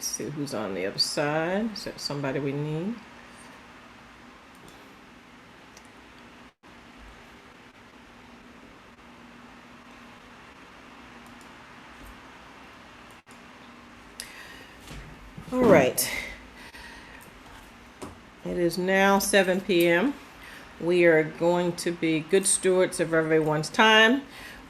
see who's on the other side. Is that somebody we need? All right. It is now 7 p.m. We are going to be good stewards of everyone's time.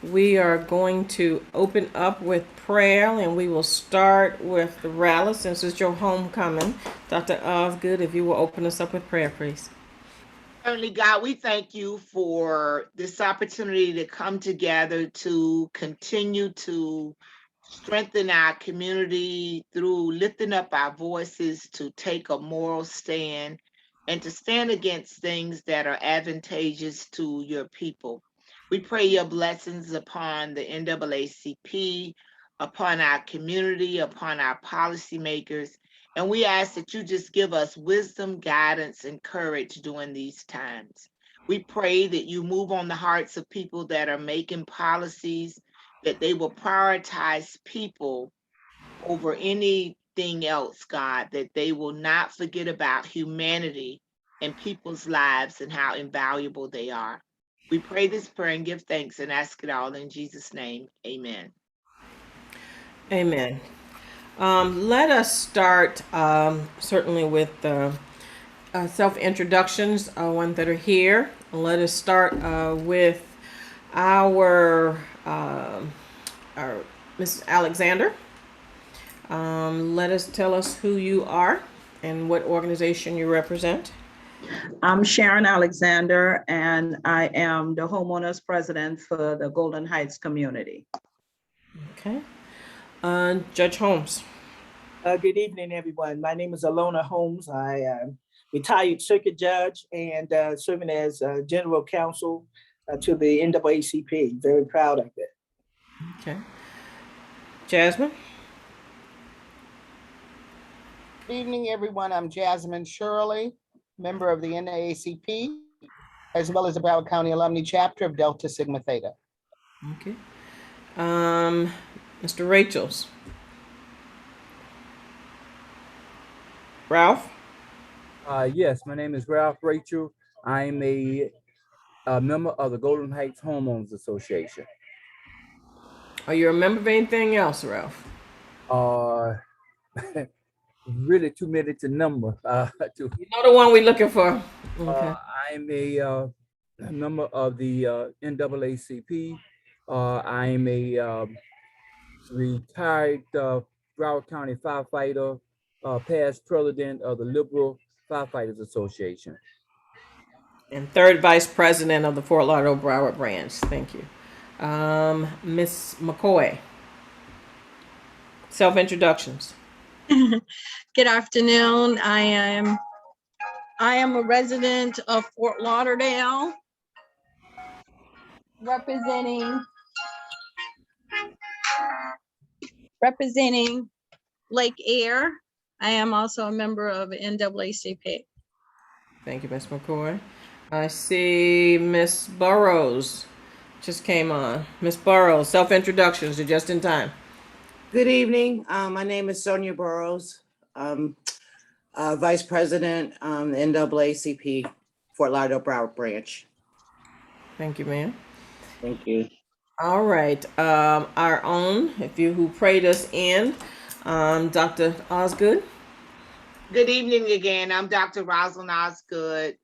We are going to open up with prayer, and we will start with the rally since it's your homecoming. Dr. Osgood, if you will open us up with prayer, please. Certainly, God, we thank you for this opportunity to come together to continue to strengthen our community through lifting up our voices to take a moral stand and to stand against things that are advantageous to your people. We pray your blessings upon the NAACP, upon our community, upon our policymakers, and we ask that you just give us wisdom, guidance, and courage during these times. We pray that you move on the hearts of people that are making policies, that they will prioritize people over anything else, God, that they will not forget about humanity and people's lives and how invaluable they are. We pray this prayer and give thanks and ask it all in Jesus' name. Amen. Amen. Let us start certainly with self-introductions, ones that are here. Let us start with our Mrs. Alexander. Let us tell us who you are and what organization you represent. I'm Sharon Alexander, and I am the homeowners president for the Golden Heights community. Okay. Judge Holmes. Good evening, everyone. My name is Alona Holmes. I am retired circuit judge and serving as general counsel to the NAACP. Very proud of it. Okay. Jasmine. Good evening, everyone. I'm Jasmine Shirley, member of the NAACP, as well as the Broward County Alumni Chapter of Delta Sigma Theta. Okay. Mr. Rachels. Ralph. Yes, my name is Ralph Rachel. I'm a member of the Golden Heights Homeowners Association. Are you a member of anything else, Ralph? Really too many to number. You know the one we're looking for. Okay. I'm a member of the NAACP. I'm a retired Broward County firefighter, past president of the Liberal Firefighters Association. And third vice president of the Fort Lauderdale Broward branch. Thank you. Miss McCoy. Self-introductions. Good afternoon. I am a resident of Fort Lauderdale, representing Lake Air. I am also a member of NAACP. Thank you, Miss McCoy. I see Miss Burrows just came on. Miss Burrows, self-introductions. You're just in time. Good evening. My name is Sonia Burrows, Vice President, NAACP, Fort Lauderdale Broward branch. Thank you, ma'am. Thank you. All right. Our own, if you who prayed us in, Dr. Osgood. Good evening again. I'm Dr. Rosalind Osgood,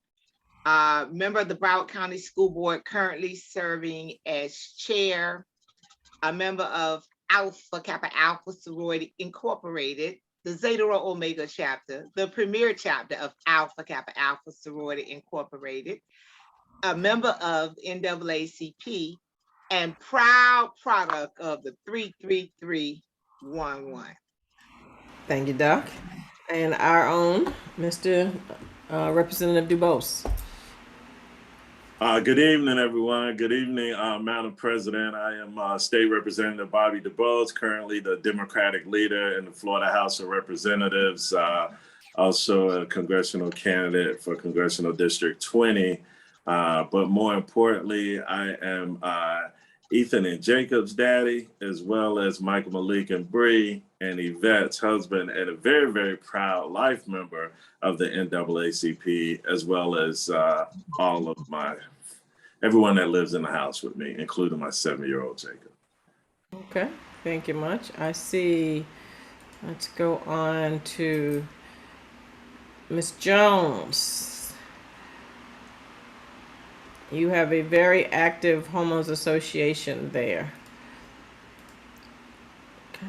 member of the Broward County School Board, currently serving as chair, a member of Alpha Kappa Alpha Sorority Incorporated, the Zeta Rho Omega chapter, the premier chapter of Alpha Kappa Alpha Sorority Incorporated, a member of NAACP, and proud product of the 33311. Thank you, Doc. And our own, Mr. Representative Dubose. Good evening, everyone. Good evening, Madam President. I am State Representative Bobby DuBose, currently the Democratic leader in the Florida House of Representatives, also a congressional candidate for Congressional District 20. But more importantly, I am Ethan and Jacob's daddy, as well as Michael, Malik, and Bree, and Yvette's husband, and a very, very proud life member of the NAACP, as well as all of everyone that lives in the house with me, including my 7-year-old Jacob. Okay, thank you much. I see, let's go on to Ms. Jones. You have a very active homeowners association there. Okay.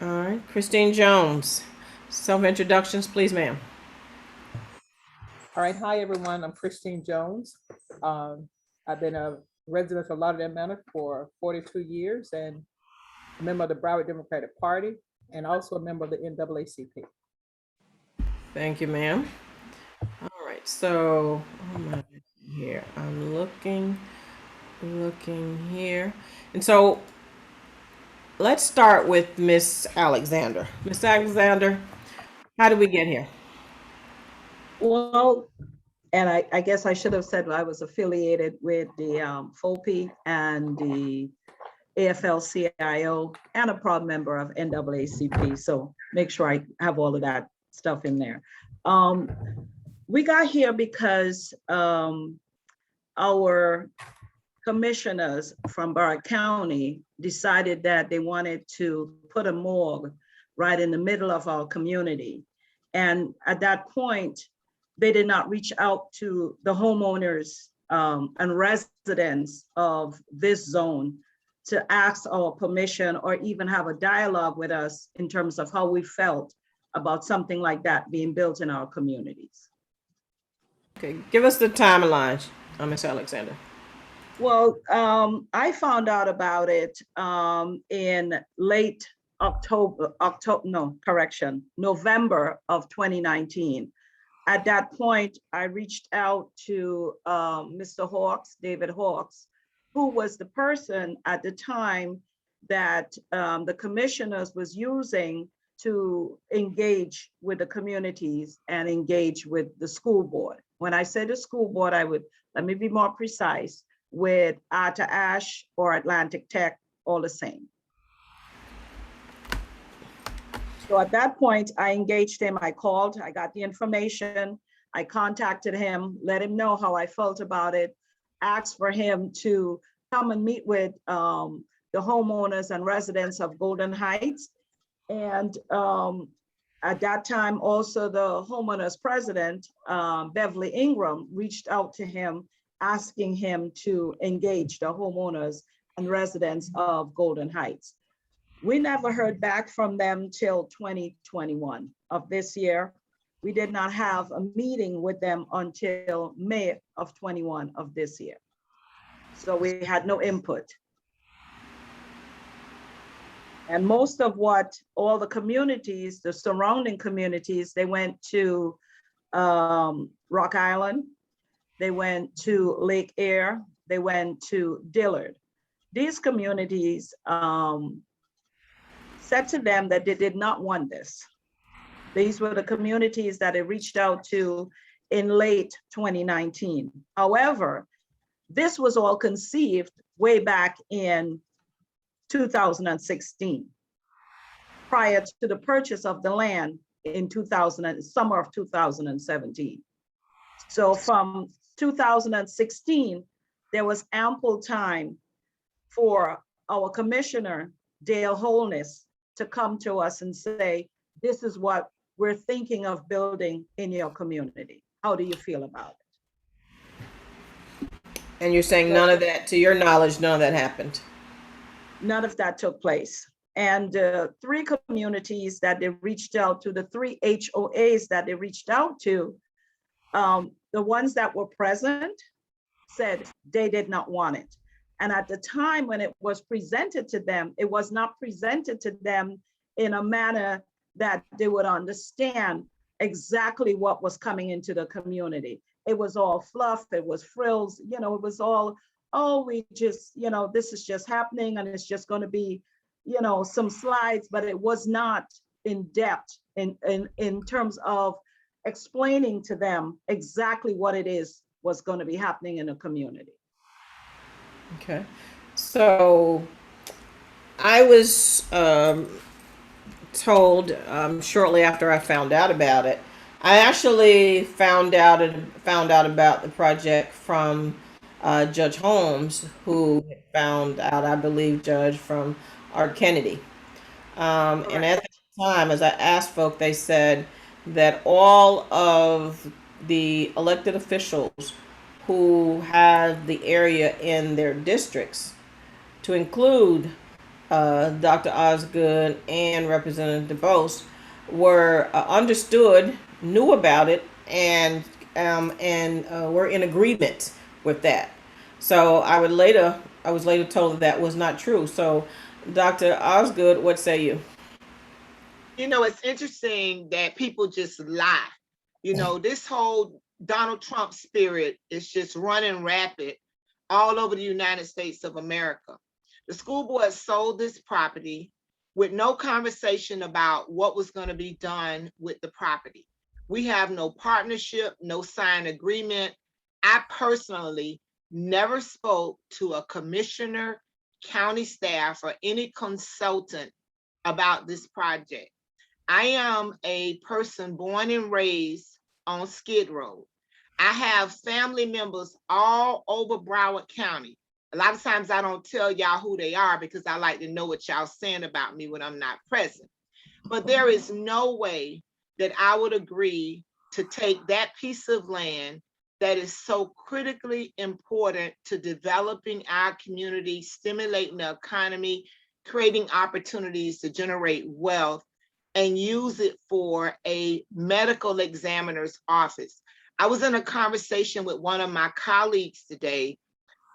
All right, Christine Jones. Self-introductions, please, ma'am. All right, hi everyone, I'm Christine Jones. I've been a resident of Lauderdale Manor for 42 years and a member of the Broward Democratic Party and also a member of the NAACP. Thank you, ma'am. All right, so here, I'm looking here. And so let's start with Miss Alexander. Miss Alexander, how did we get here? Well, and I guess I should have said I was affiliated with the FOPI and the AFL-CIO and a proud member of NAACP. So make sure I have all of that stuff in there. We got here because our commissioners from Broward County decided that they wanted to put a morgue right in the middle of our community. And at that point, they did not reach out to the homeowners and residents of this zone to ask our permission or even have a dialogue with us in terms of how we felt about something like that being built in our communities. Okay, give us the timeline, Ms. Alexander. Well, I found out about it in late November of 2019. At that point, I reached out to Mr. Hawks, David Hawks, who was the person at the time that the commissioners was using to engage with the communities and engage with the school board. When I say the school board, let me be more precise, with Arthur Ashe or Atlantic Tech, all the same. So at that point, I engaged him, I called, I got the information, I contacted him, let him know how I felt about it, asked for him to come and meet with the homeowners and residents of Golden Heights. And at that time, also the homeowners president, Beverly Ingram, reached out to him, asking him to engage the homeowners and residents of Golden Heights. We never heard back from them till 2021 of this year. We did not have a meeting with them until May of 21 of this year. So we had no input. And most of what all the communities, the surrounding communities, they went to Rock Island, they went to Lake Air, they went to Dillard. These communities said to them that they did not want this. These were the communities that they reached out to in late 2019. However, this was all conceived way back in 2016, prior to the purchase of the land in summer of 2017. So from 2016, there was ample time for our commissioner, Dale Holness, to come to us and say, this is what we're thinking of building in your community. How do you feel about it? And you're saying none of that, to your knowledge, none of that happened? None of that took place. And 3 communities that they reached out to, the 3 HOAs that they reached out to, the ones that were present said they did not want it. And at the time when it was presented to them, it was not presented to them in a manner that they would understand exactly what was coming into the community. It was all fluff, it was frills, it was all, oh, we just, this is just happening and it's just going to be, some slides, but it was not in depth in terms of explaining to them exactly what it is was going to be happening in the community. Okay. So I was told shortly after I found out about it. I actually found out about the project from Judge Holmes, who found out, I believe, Judge, from Art Kennedy. And at the time, as I asked folk, they said that all of the elected officials who have the area in their districts, to include Dr. Osgood and Representative DeBose, were understood, knew about it, and were in agreement with that. So I was later told that that was not true. So, Dr. Osgood, what say you? You know, it's interesting that people just lie. You know, this whole Donald Trump spirit is just running rapid all over the United States of America. The school board sold this property with no conversation about what was going to be done with the property. We have no partnership, no signed agreement. I personally never spoke to a commissioner, county staff, or any consultant about this project. I am a person born and raised on Skid Row. I have family members all over Broward County. A lot of times I don't tell y'all who they are because I like to know what y'all saying about me when I'm not present. But there is no way that I would agree to take that piece of land that is so critically important to developing our community, stimulating the economy, creating opportunities to generate wealth, and use it for a medical examiner's office. I was in a conversation with one of my colleagues today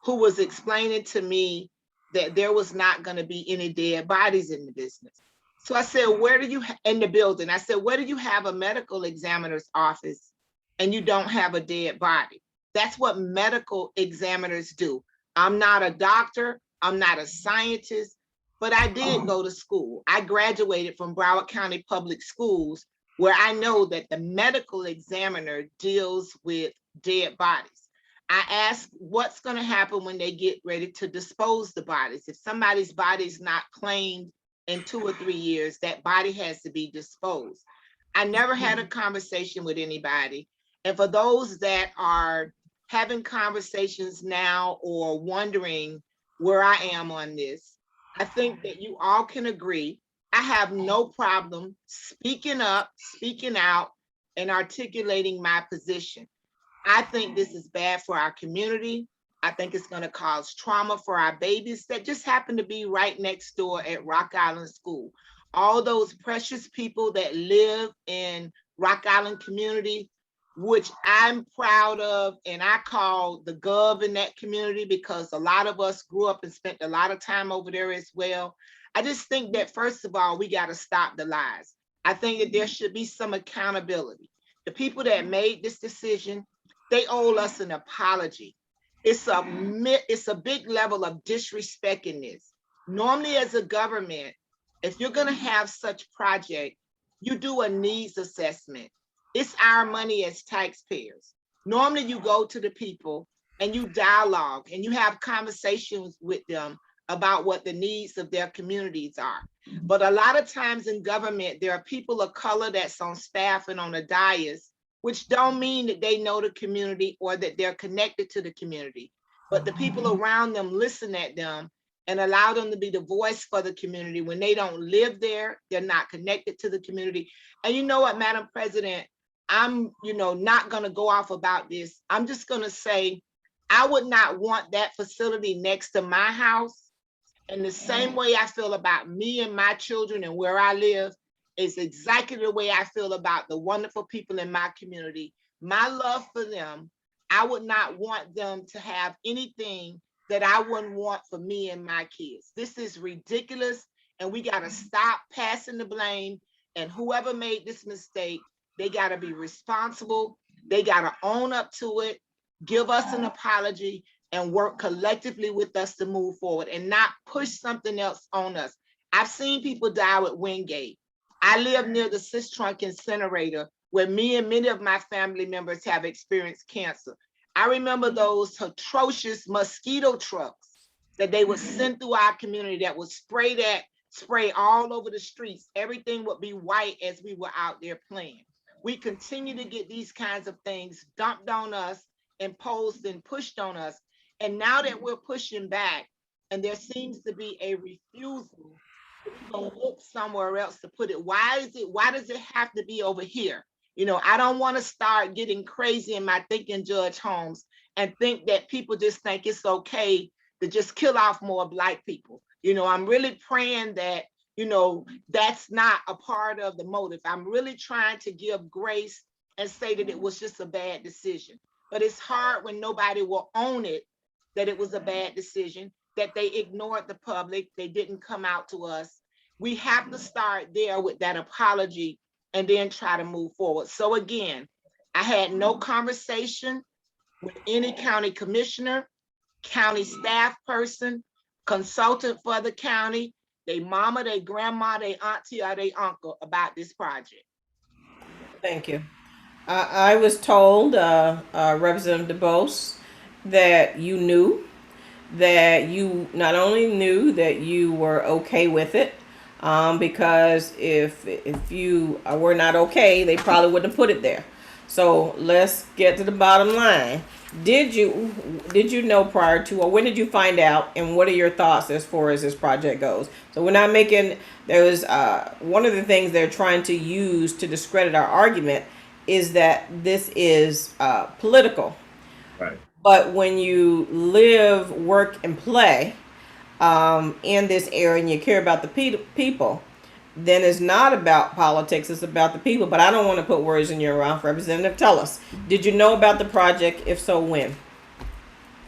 who was explaining to me that there was not going to be any dead bodies in the business. So I said, in the building, I said, where do you have a medical examiner's office and you don't have a dead body? That's what medical examiners do. I'm not a doctor, I'm not a scientist, but I did go to school. I graduated from Broward County Public Schools, where I know that the medical examiner deals with dead bodies. I asked what's going to happen when they get ready to dispose the bodies. If somebody's body is not claimed in 2 or 3 years, that body has to be disposed. I never had a conversation with anybody. And for those that are having conversations now or wondering where I am on this, I think that you all can agree. I have no problem speaking up, speaking out, and articulating my position. I think this is bad for our community. I think it's going to cause trauma for our babies that just happen to be right next door at Rock Island School. All those precious people that live in Rock Island community, which I'm proud of, and I call the gov in that community because a lot of us grew up and spent a lot of time over there as well. I just think that, first of all, we got to stop the lies. I think that there should be some accountability. The people that made this decision, they owe us an apology. It's a big level of disrespect in this. Normally, as a government, if you're going to have such project, you do a needs assessment. It's our money as taxpayers. Normally, you go to the people and you dialogue and you have conversations with them about what the needs of their communities are. But a lot of times in government, there are people of color that's on staff and on the dais, which don't mean that they know the community or that they're connected to the community. But the people around them listen at them and allow them to be the voice for the community. When they don't live there, they're not connected to the community. And you know what, Madam President, I'm not going to go off about this. I'm just going to say, I would not want that facility next to my house. And the same way I feel about me and my children and where I live is exactly the way I feel about the wonderful people in my community. My love for them, I would not want them to have anything that I wouldn't want for me and my kids. This is ridiculous, and we got to stop passing the blame. And whoever made this mistake, they got to be responsible. They got to own up to it, give us an apology, and work collectively with us to move forward and not push something else on us. I've seen people die with Wingate. I live near the Trunk incinerator where me and many of my family members have experienced cancer. I remember those atrocious mosquito trucks that they would send through our community that would spray all over the streets. Everything would be white as we were out there playing. We continue to get these kinds of things dumped on us, imposed and pushed on us. And now that we're pushing back and there seems to be a refusal, we're gonna look somewhere else to put it. Why does it have to be over here? You know, I don't want to start getting crazy in my thinking, Judge Holmes, and think that people just think it's okay to just kill off more Black people. You know, I'm really praying that, you know, that's not a part of the motive. I'm really trying to give grace and say that it was just a bad decision. But it's hard when nobody will own it, that it was a bad decision, that they ignored the public, they didn't come out to us. We have to start there with that apology and then try to move forward. So again, I had no conversation with any county commissioner, county staff person, consultant for the county, they mama, they grandma, they auntie, or they uncle about this project. Thank you. I was told, Representative DeBose, that you knew, that you not only knew that you were okay with it, because if you were not okay, they probably wouldn't have put it there. So let's get to the bottom line. Did you know prior to, or when did you find out, and what are your thoughts as far as this project goes? So we're not making, there was one of the things they're trying to use to discredit our argument is that this is political. Right. But when you live, work, and play in this area and you care about the people, then it's not about politics, it's about the people. But I don't want to put words in your mouth. Representative, tell us, did you know about the project? If so, when?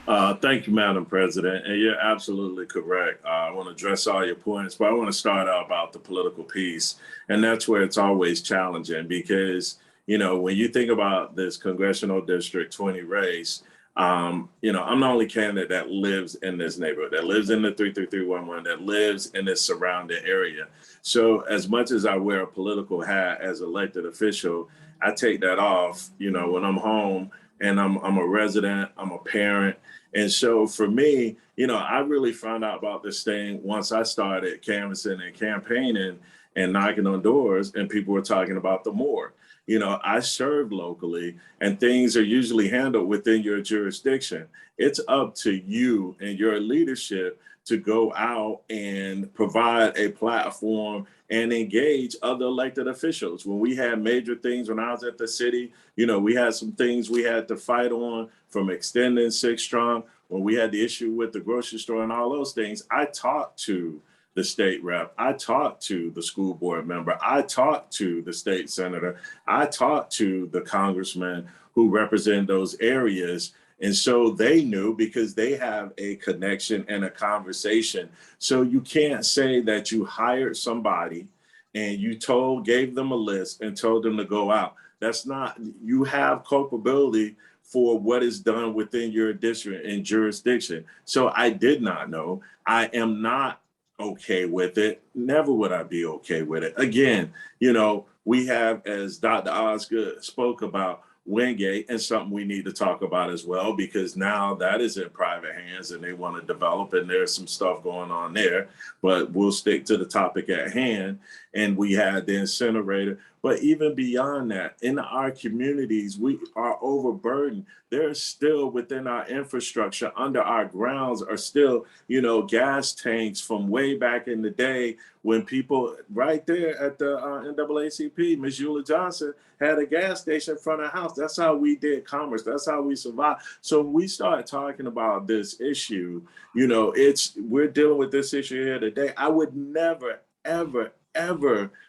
Thank you, Madam President. And you're absolutely correct. I want to address all your points, but I want to start out about the political piece. And that's where it's always challenging because, you know, when you think about this Congressional District 20 race, you know, I'm the only candidate that lives in this neighborhood, that lives in the 33311, that lives in this surrounding area. So as much as I wear a political hat as elected official, I take that off, you know, when I'm home and I'm a resident, I'm a parent. And so for me, you know, I really found out about this thing once I started canvassing and campaigning and knocking on doors and people were talking about the Morgue. You know, I served locally and things are usually handled within your jurisdiction. It's up to you and your leadership to go out and provide a platform and engage other elected officials. When we had major things when I was at the city, you know, we had some things we had to fight on, from extending 6 Strong, when we had the issue with the grocery store and all those things. I talked to the state rep, I talked to the school board member, I talked to the state senator, I talked to the congressman who represent those areas. And so they knew because they have a connection and a conversation. So you can't say that you hired somebody and you gave them a list and told them to go out. That's not, you have culpability for what is done within your district and jurisdiction. So I did not know. I am not okay with it. Never would I be okay with it. Again, you know, we have, as Dr. Osgood spoke about, Wingate, and something we need to talk about as well, because now that is in private hands and they want to develop, and there's some stuff going on there, but we'll stick to the topic at hand. And we had the incinerator, but even beyond that, in our communities, we are overburdened. There's still within our infrastructure, under our grounds are still, you know, gas tanks from way back in the day when people right there at the NAACP, Ms. Eula Johnson had a gas station in front of the house. That's how we did commerce. That's how we survived. So when we start talking about this issue, you know, we're dealing with this issue here today. I would never, ever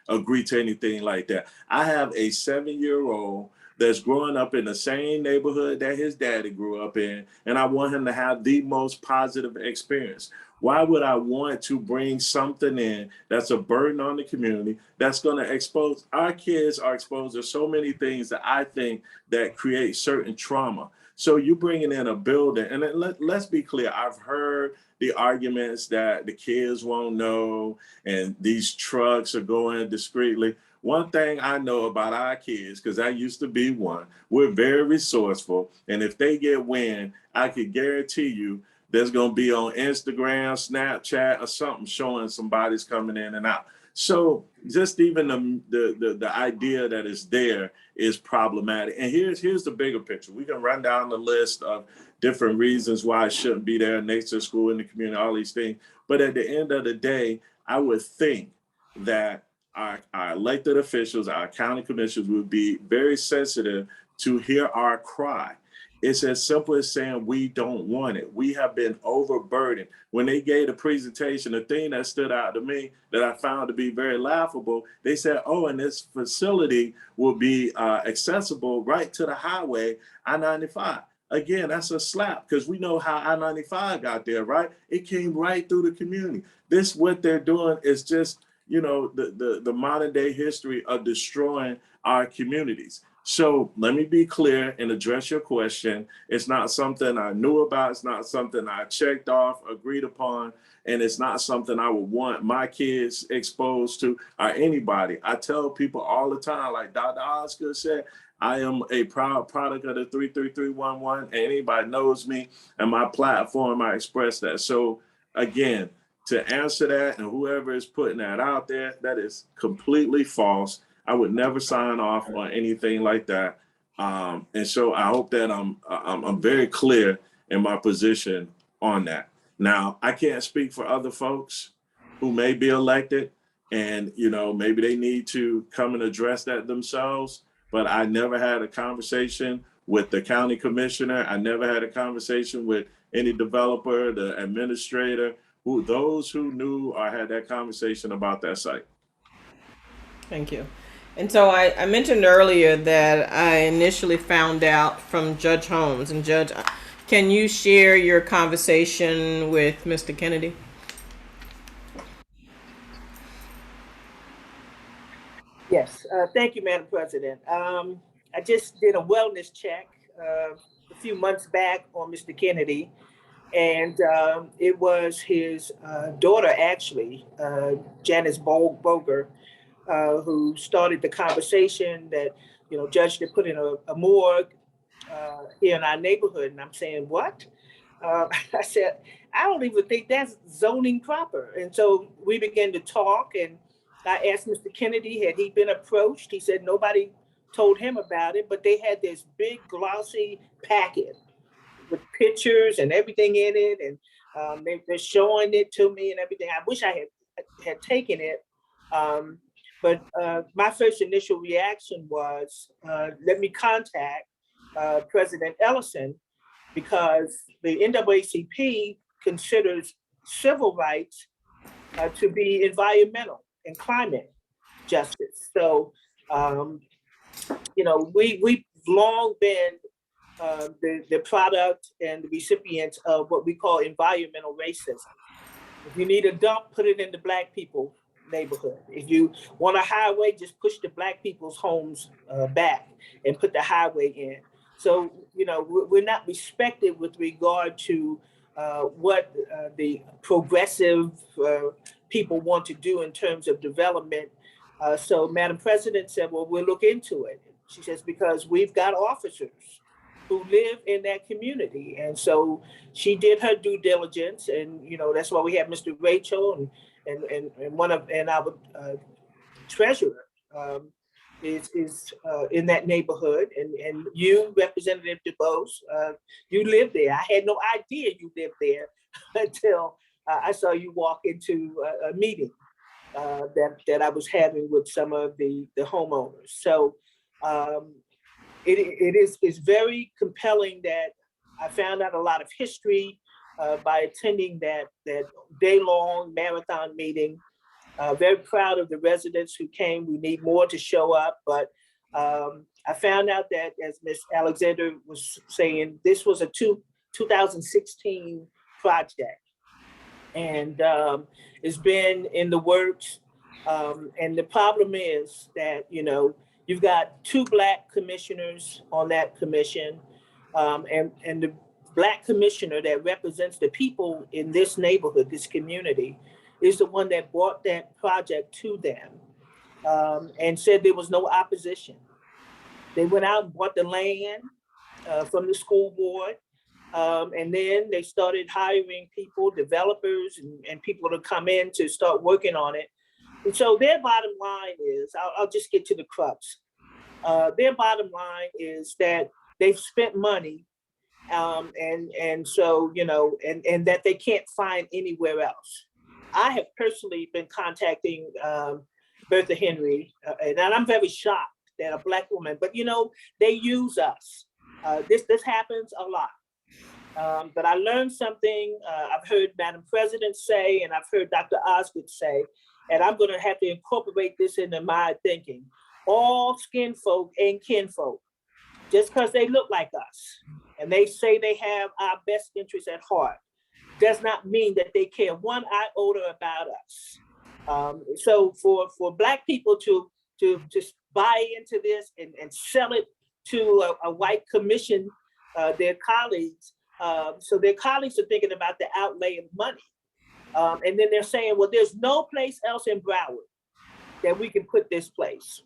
agree to anything like that. I have a 7-year-old that's growing up in the same neighborhood that his daddy grew up in, and I want him to have the most positive experience. Why would I want to bring something in that's a burden on the community, that's going to expose our kids are exposed to so many things that I think that create certain trauma. So you bringing in a building, and let's be clear, I've heard the arguments that the kids won't know and these trucks are going discreetly. One thing I know about our kids, because I used to be one, we're very resourceful. And if they get wind, I could guarantee you there's going to be on Instagram, Snapchat, or something showing somebody's coming in and out. So just even the idea that it's there is problematic. And here's the bigger picture. We can run down the list of different reasons why it shouldn't be there, nature school in the community, all these things. But at the end of the day, I would think that our elected officials, our county commissioners would be very sensitive to hear our cry. It's as simple as saying we don't want it. We have been overburdened. When they gave the presentation, the thing that stood out to me that I found to be very laughable, they said, oh, and this facility will be accessible right to the highway, I-95. Again, that's a slap because we know how I-95 got there, right? It came right through the community. This, what they're doing is just, you know, the modern day history of destroying our communities. So let me be clear and address your question. It's not something I knew about. It's not something I checked off, agreed upon, and it's not something I would want my kids exposed to or anybody. I tell people all the time, like Dr. Oscar said, I am a proud product of the 33311. And anybody knows me and my platform, I express that. So again, to answer that, and whoever is putting that out there, that is completely false. I would never sign off on anything like that. And so I hope that I'm very clear in my position on that. Now, I can't speak for other folks who may be elected and, you know, maybe they need to come and address that themselves. But I never had a conversation with the county commissioner. I never had a conversation with any developer, the administrator, those who knew or had that conversation about that site. Thank you. And so I mentioned earlier that I initially found out from Judge Holmes. And Judge, can you share your conversation with Mr. Kennedy? Yes, thank you, Madam President. I just did a wellness check a few months back on Mr. Kennedy, and it was his daughter, actually, Janice Boger, who started the conversation that, you know, Judge to put in a morgue here in our neighborhood. And I'm saying, what? I said, I don't even think that's zoning proper. And so we began to talk, and I asked Mr. Kennedy, had he been approached? He said nobody told him about it, but they had this big glossy packet with pictures and everything in it. And they're showing it to me and everything. I wish I had taken it. But my first initial reaction was, let me contact President Ellison, because the NAACP considers civil rights to be environmental and climate justice. So, you know, we've long been the product and the recipients of what we call environmental racism. If you need a dump, put it in the Black people neighborhood. If you want a highway, just push the Black people's homes back and put the highway in. So, you know, we're not respected with regard to what the progressive people want to do in terms of development. So Madam President said, well, we'll look into it. She says, because we've got officers who live in that community. And so she did her due diligence, and, you know, that's why we have Mr. Rachel and our treasurer is in that neighborhood, and you, Representative DuBose, you live there. I had no idea you lived there until I saw you walk into a meeting that I was having with some of the homeowners. So it's very compelling that I found out a lot of history by attending that day-long marathon meeting. Very proud of the residents who came. We need more to show up, but I found out that, as Ms. Alexander was saying, this was a 2016 project. And it's been in the works. And the problem is that, you've got 2 Black commissioners on that commission. And the Black commissioner that represents the people in this neighborhood, this community, is the one that brought that project to them and said there was no opposition. They went out and bought the land from the school board. And then they started hiring people, developers, and people to come in to start working on it. And so their bottom line is, I'll just get to the crux. Their bottom line is that they've spent money, and so, and that they can't find anywhere else. I have personally been contacting Bertha Henry, and I'm very shocked that a Black woman, but they use us. This happens a lot. But I learned something. I've heard Madam President say, and I've heard Dr. Osgood say, and I'm going to have to incorporate this into my thinking. All skin folk ain't kinfolk. Just because they look like us and they say they have our best interests at heart does not mean that they care one iota about us. So for Black people to just buy into this and sell it to a white commission, their colleagues, so their colleagues are thinking about the outlay of money. And then they're saying, well, there's no place else in Broward that we can put this place.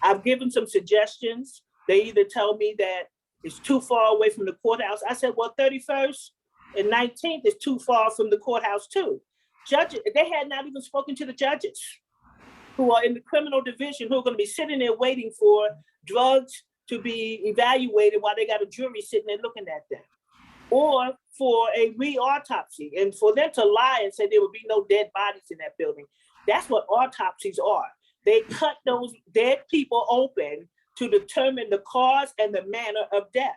I've given some suggestions. They either tell me that it's too far away from the courthouse. I said, well, 31st and 19th is too far from the courthouse too. Judges, they had not even spoken to the judges who are in the criminal division, who are going to be sitting there waiting for drugs to be evaluated while they got a jury sitting there looking at them. Or for a re-autopsy, and for them to lie and say there would be no dead bodies in that building. That's what autopsies are. They cut those dead people open to determine the cause and the manner of death,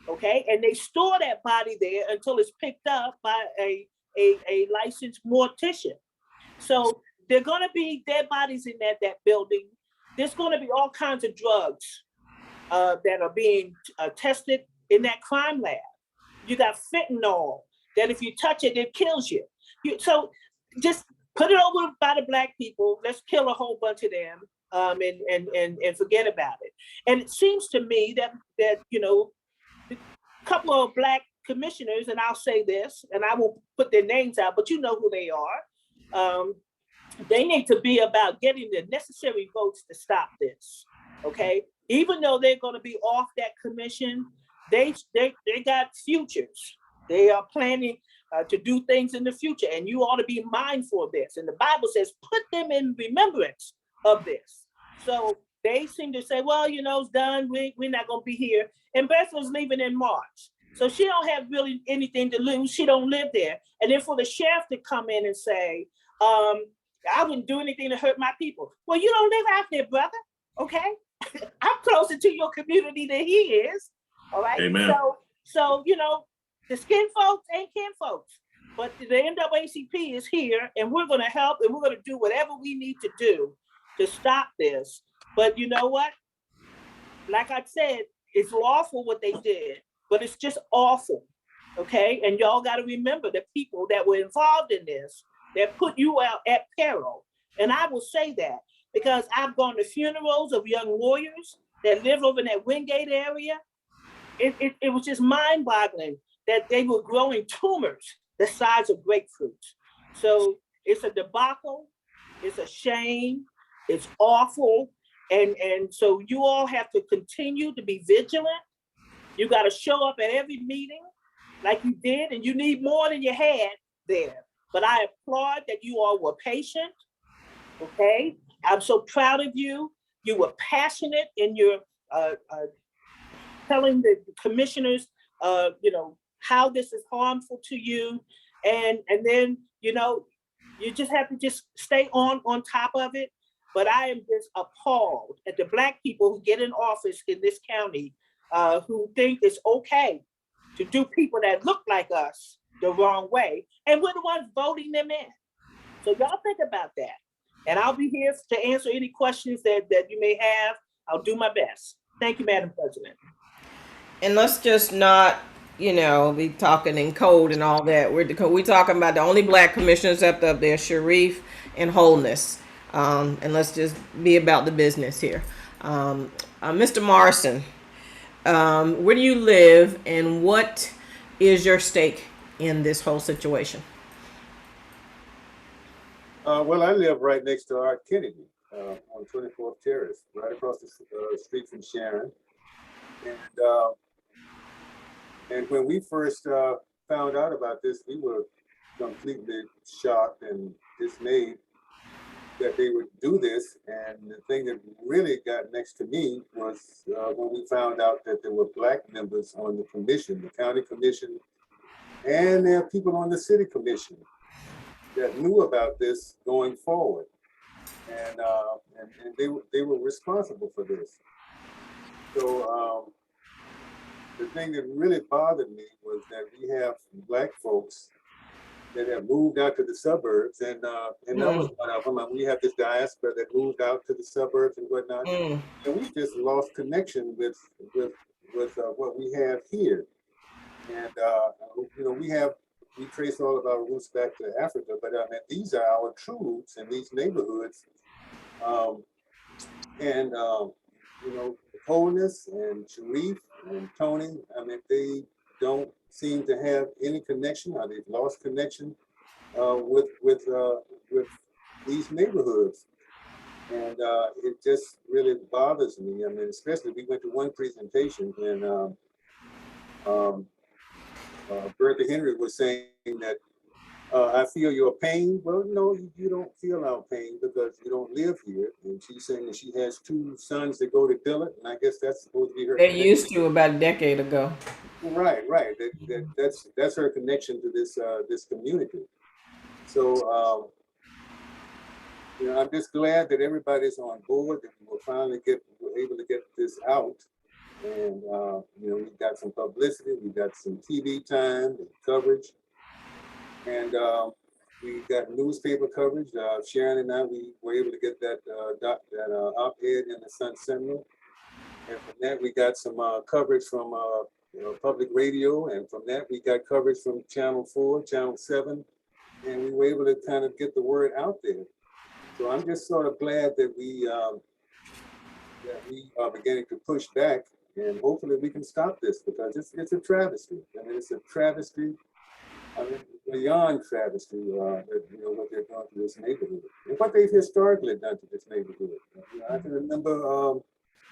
okay? And they store that body there until it's picked up by a licensed mortician. So there are gonna be dead bodies in that building. There's gonna be all kinds of drugs that are being tested in that crime lab. You got fentanyl that if you touch it, it kills you. So just put it over by the Black people. Let's kill a whole bunch of them and forget about it. And it seems to me that a couple of Black commissioners, and I'll say this, and I won't put their names out, but you know who they are. They need to be about getting the necessary votes to stop this. Okay, even though they're going to be off that commission, they got futures. They are planning to do things in the future, and you ought to be mindful of this. And the Bible says, put them in remembrance of this. So they seem to say, well, it's done. We're not going to be here. And Bethle's leaving in March. So she don't have really anything to lose. She don't live there. And then for the sheriff to come in and say, I wouldn't do anything to hurt my people. Well, you don't live out there, brother. Okay. I'm closer to your community than he is. All right. Amen. So the skin folks ain't kin folks, but the NAACP is here, and we're going to help, and we're going to do whatever we need to do to stop this. But you know what? Like I said, it's lawful what they did, but it's just awful. Okay. And y'all got to remember the people that were involved in this, that put you out at peril. And I will say that because I've gone to funerals of young lawyers that live over in that Wingate area. It was just mind-boggling that they were growing tumors the size of grapefruits. So it's a debacle, it's a shame, it's awful. And so you all have to continue to be vigilant. You got to show up at every meeting like you did, and you need more than you had there. But I applaud that you all were patient, okay? I'm so proud of you. You were passionate in your telling the commissioners, how this is harmful to you. And then, you just have to just stay on top of it. But I am just appalled at the Black people who get in office in this county who think it's okay to do people that look like us the wrong way. And we're the ones voting them in. So y'all think about that. And I'll be here to answer any questions that you may have. I'll do my best. Thank you, Madam President. And let's just not, be talking in code and all that. We're talking about the only black commissioners up there, Sharif and Wholeness. And let's just be about the business here. Mr. Morrison, where do you live and what is your stake in this whole situation? Well, I live right next to Art Kennedy on 24th Terrace, right across the street from Sharon. And when we first found out about this, we were completely shocked and dismayed that they would do this. And the thing that really got next to me was when we found out that there were black members on the commission, the county commission, and there are people on the city commission that knew about this going forward. And they were responsible for this. So the thing that really bothered me was that we have black folks that have moved out to the suburbs, and that was one of them. And we have this diaspora that moved out to the suburbs and whatnot, and we just lost connection with what we have here. And we trace all of our roots back to Africa, but I mean, these are our true roots in these neighborhoods, Wholeness and Sharif and Tony, I mean, they don't seem to have any connection, or they've lost connection with these neighborhoods. And it just really bothers me. I mean, especially we went to one presentation and Bertha Henry was saying that I feel your pain. Well, no, you don't feel our pain because you don't live here. And she's saying that she has 2 sons that go to Dillard, and I guess that's supposed to be her. They used to about a decade ago. Right. That's her connection to this community. So I'm just glad that everybody's on board, that we will finally we're able to get this out. And we got some publicity, we got some TV time and coverage. And we got newspaper coverage. Sharon and I, we were able to get that op-ed in the Sun Sentinel. And from that, we got some coverage from public radio. And from that, we got coverage from Channel 4, Channel 7. And we were able to kind of get the word out there. So I'm just sort of glad that we are beginning to push back. And hopefully we can stop this, because it's a travesty. I mean, it's a travesty. I mean, beyond travesty, what they're doing to this neighborhood and what they've historically done to this neighborhood. I can remember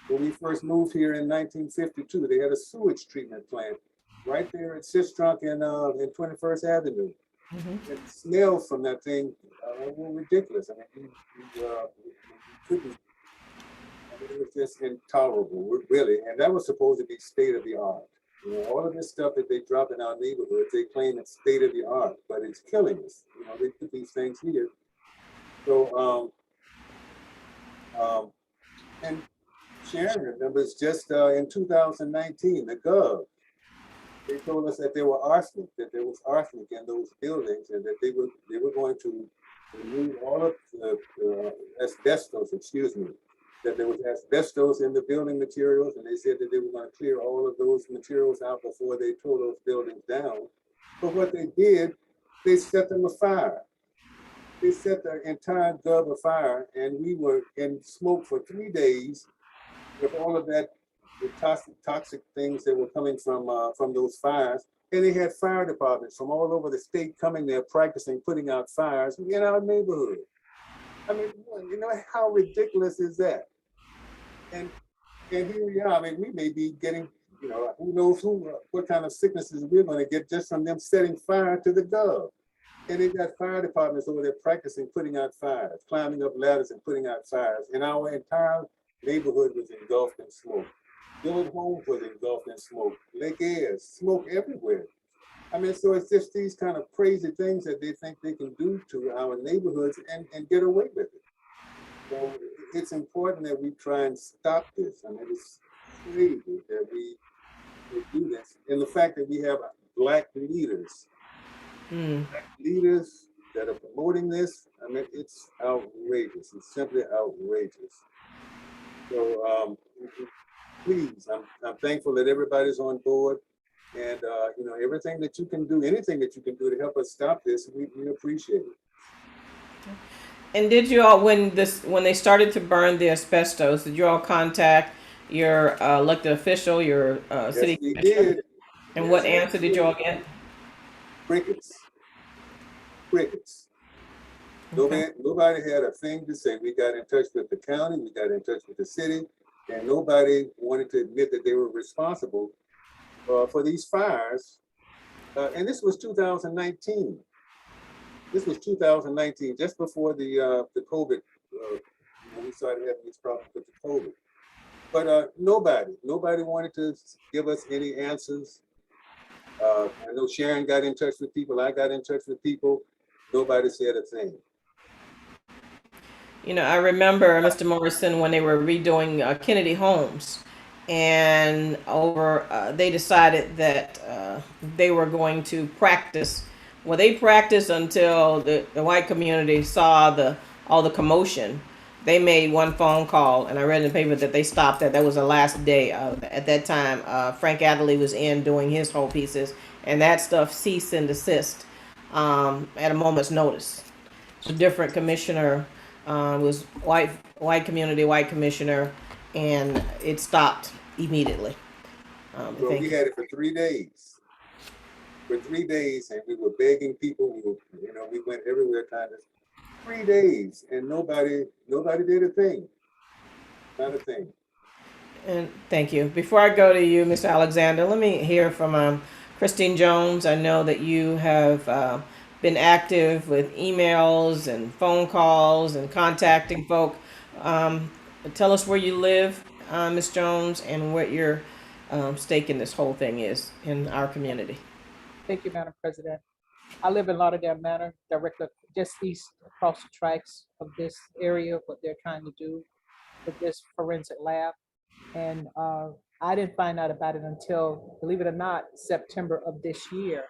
when we first moved here in 1952, they had a sewage treatment plant right there at Sistrunk in 21st Avenue. Mm-hmm. And the smells from that thing were ridiculous. I mean, you couldn't. I mean, it was just intolerable, really. And that was supposed to be state of the art. All of this stuff that they drop in our neighborhoods, they claim it's state of the art, but it's killing us. They put these things here. So, and Sharon remembers just in 2019, the Gov, they told us that there was arsenic in those buildings, and that they were going to remove all of the asbestos, that there was asbestos in the building materials, and they said that they were going to clear all of those materials out before they tore those buildings down. But what they did, they set them afire. They set the entire Gov afire, and we were in smoke for 3 days with all of that, the toxic things that were coming from those fires. And they had fire departments from all over the state coming there practicing putting out fires in our neighborhood. I mean, how ridiculous is that? And here we are. I mean, we may be getting, who knows what kind of sicknesses we're going to get just from them setting fire to the Gov. And they've got fire departments over there practicing putting out fires, climbing up ladders and putting out fires. And our entire neighborhood was engulfed in smoke. Village Homes was engulfed in smoke. Lake Ayers, smoke everywhere. I mean, so it's just these kind of crazy things that they think they can do to our neighborhoods and get away with it. So it's important that we try and stop this. I mean, it's crazy that we do this. And the fact that we have Black leaders, Black leaders that are promoting this, I mean, it's outrageous. It's simply outrageous. So please, I'm thankful that everybody's on board. And, you know, everything that you can do, anything that you can do to help us stop this, we appreciate it. And did you all, when they started to burn the asbestos, did you all contact your elected official, your Yes, city we commissioner? did. And what Yes, we answer did you all get? Crickets. Crickets. Okay. Nobody had a thing to say. We got in touch with the county, we got in touch with the city, and nobody wanted to admit that they were responsible for these fires. And this was 2019. This was 2019, just before the COVID. We started having these problems with the COVID. But nobody wanted to give us any answers. I know Sharon got in touch with people. I got in touch with people. Nobody said a thing. You know, I remember, Mr. Morrison, when they were redoing Kennedy Homes, and they decided that they were going to practice. Well, they practiced until the white community saw all the commotion. They made one phone call, and I read in the paper that they stopped that. That was the last day. At that time, Frank Adderley was in doing his whole pieces, and that stuff ceased and desist at a moment's notice. A different commissioner was white community, white commissioner, and it stopped immediately. Well, we had it for 3 days. For 3 days, and we were begging people. We went everywhere trying to. 3 days, and nobody did a thing. Not a thing. And thank you. Before I go to you, Mr. Alexander, let me hear from Christine Jones. I know that you have been active with emails and phone calls and contacting folk. Tell us where you live, Ms. Jones, and what your stake in this whole thing is in our community. Thank you, Madam President. I live in Lauderdale Manor, directly just east across the tracks of this area, what they're trying to do with this forensic lab. And I didn't find out about it until, believe it or not, September of this year,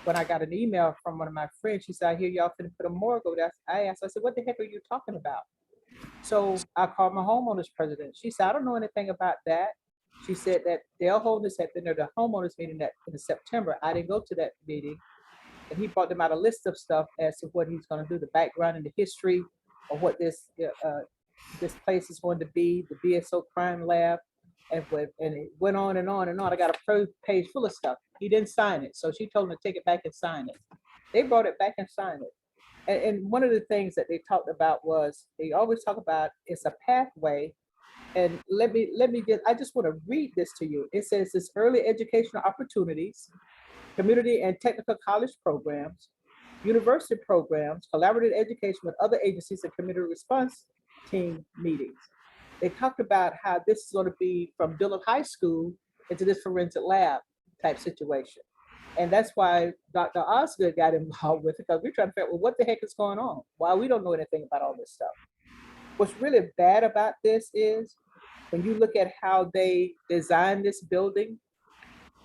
when I got an email from one of my friends. She said, I hear y'all finna put a morgue over there. I asked, I said, what the heck are you talking about? So I called my homeowners president. She said, I don't know anything about that. She said that Dale Holness had been at the homeowners meeting in September. I didn't go to that meeting. And he brought them out a list of stuff as to what he's going to do, the background and the history of what this place is going to be, the BSO crime lab, and it went on and on and on. I got a page full of stuff. He didn't sign it, so she told him to take it back and sign it. They brought it back and signed it. And one of the things that they talked about was, they always talk about it's a pathway. And let me I just want to read this to you. It says it's early educational opportunities, community and technical college programs, university programs, collaborative education with other agencies and community response team meetings. They talked about how this is going to be from Dillon High School into this forensic lab type situation. And that's why Dr. Osgood got involved with it, because we're trying to figure out, well, what the heck is going on? Why we don't know anything about all this stuff. What's really bad about this is when you look at how they designed this building,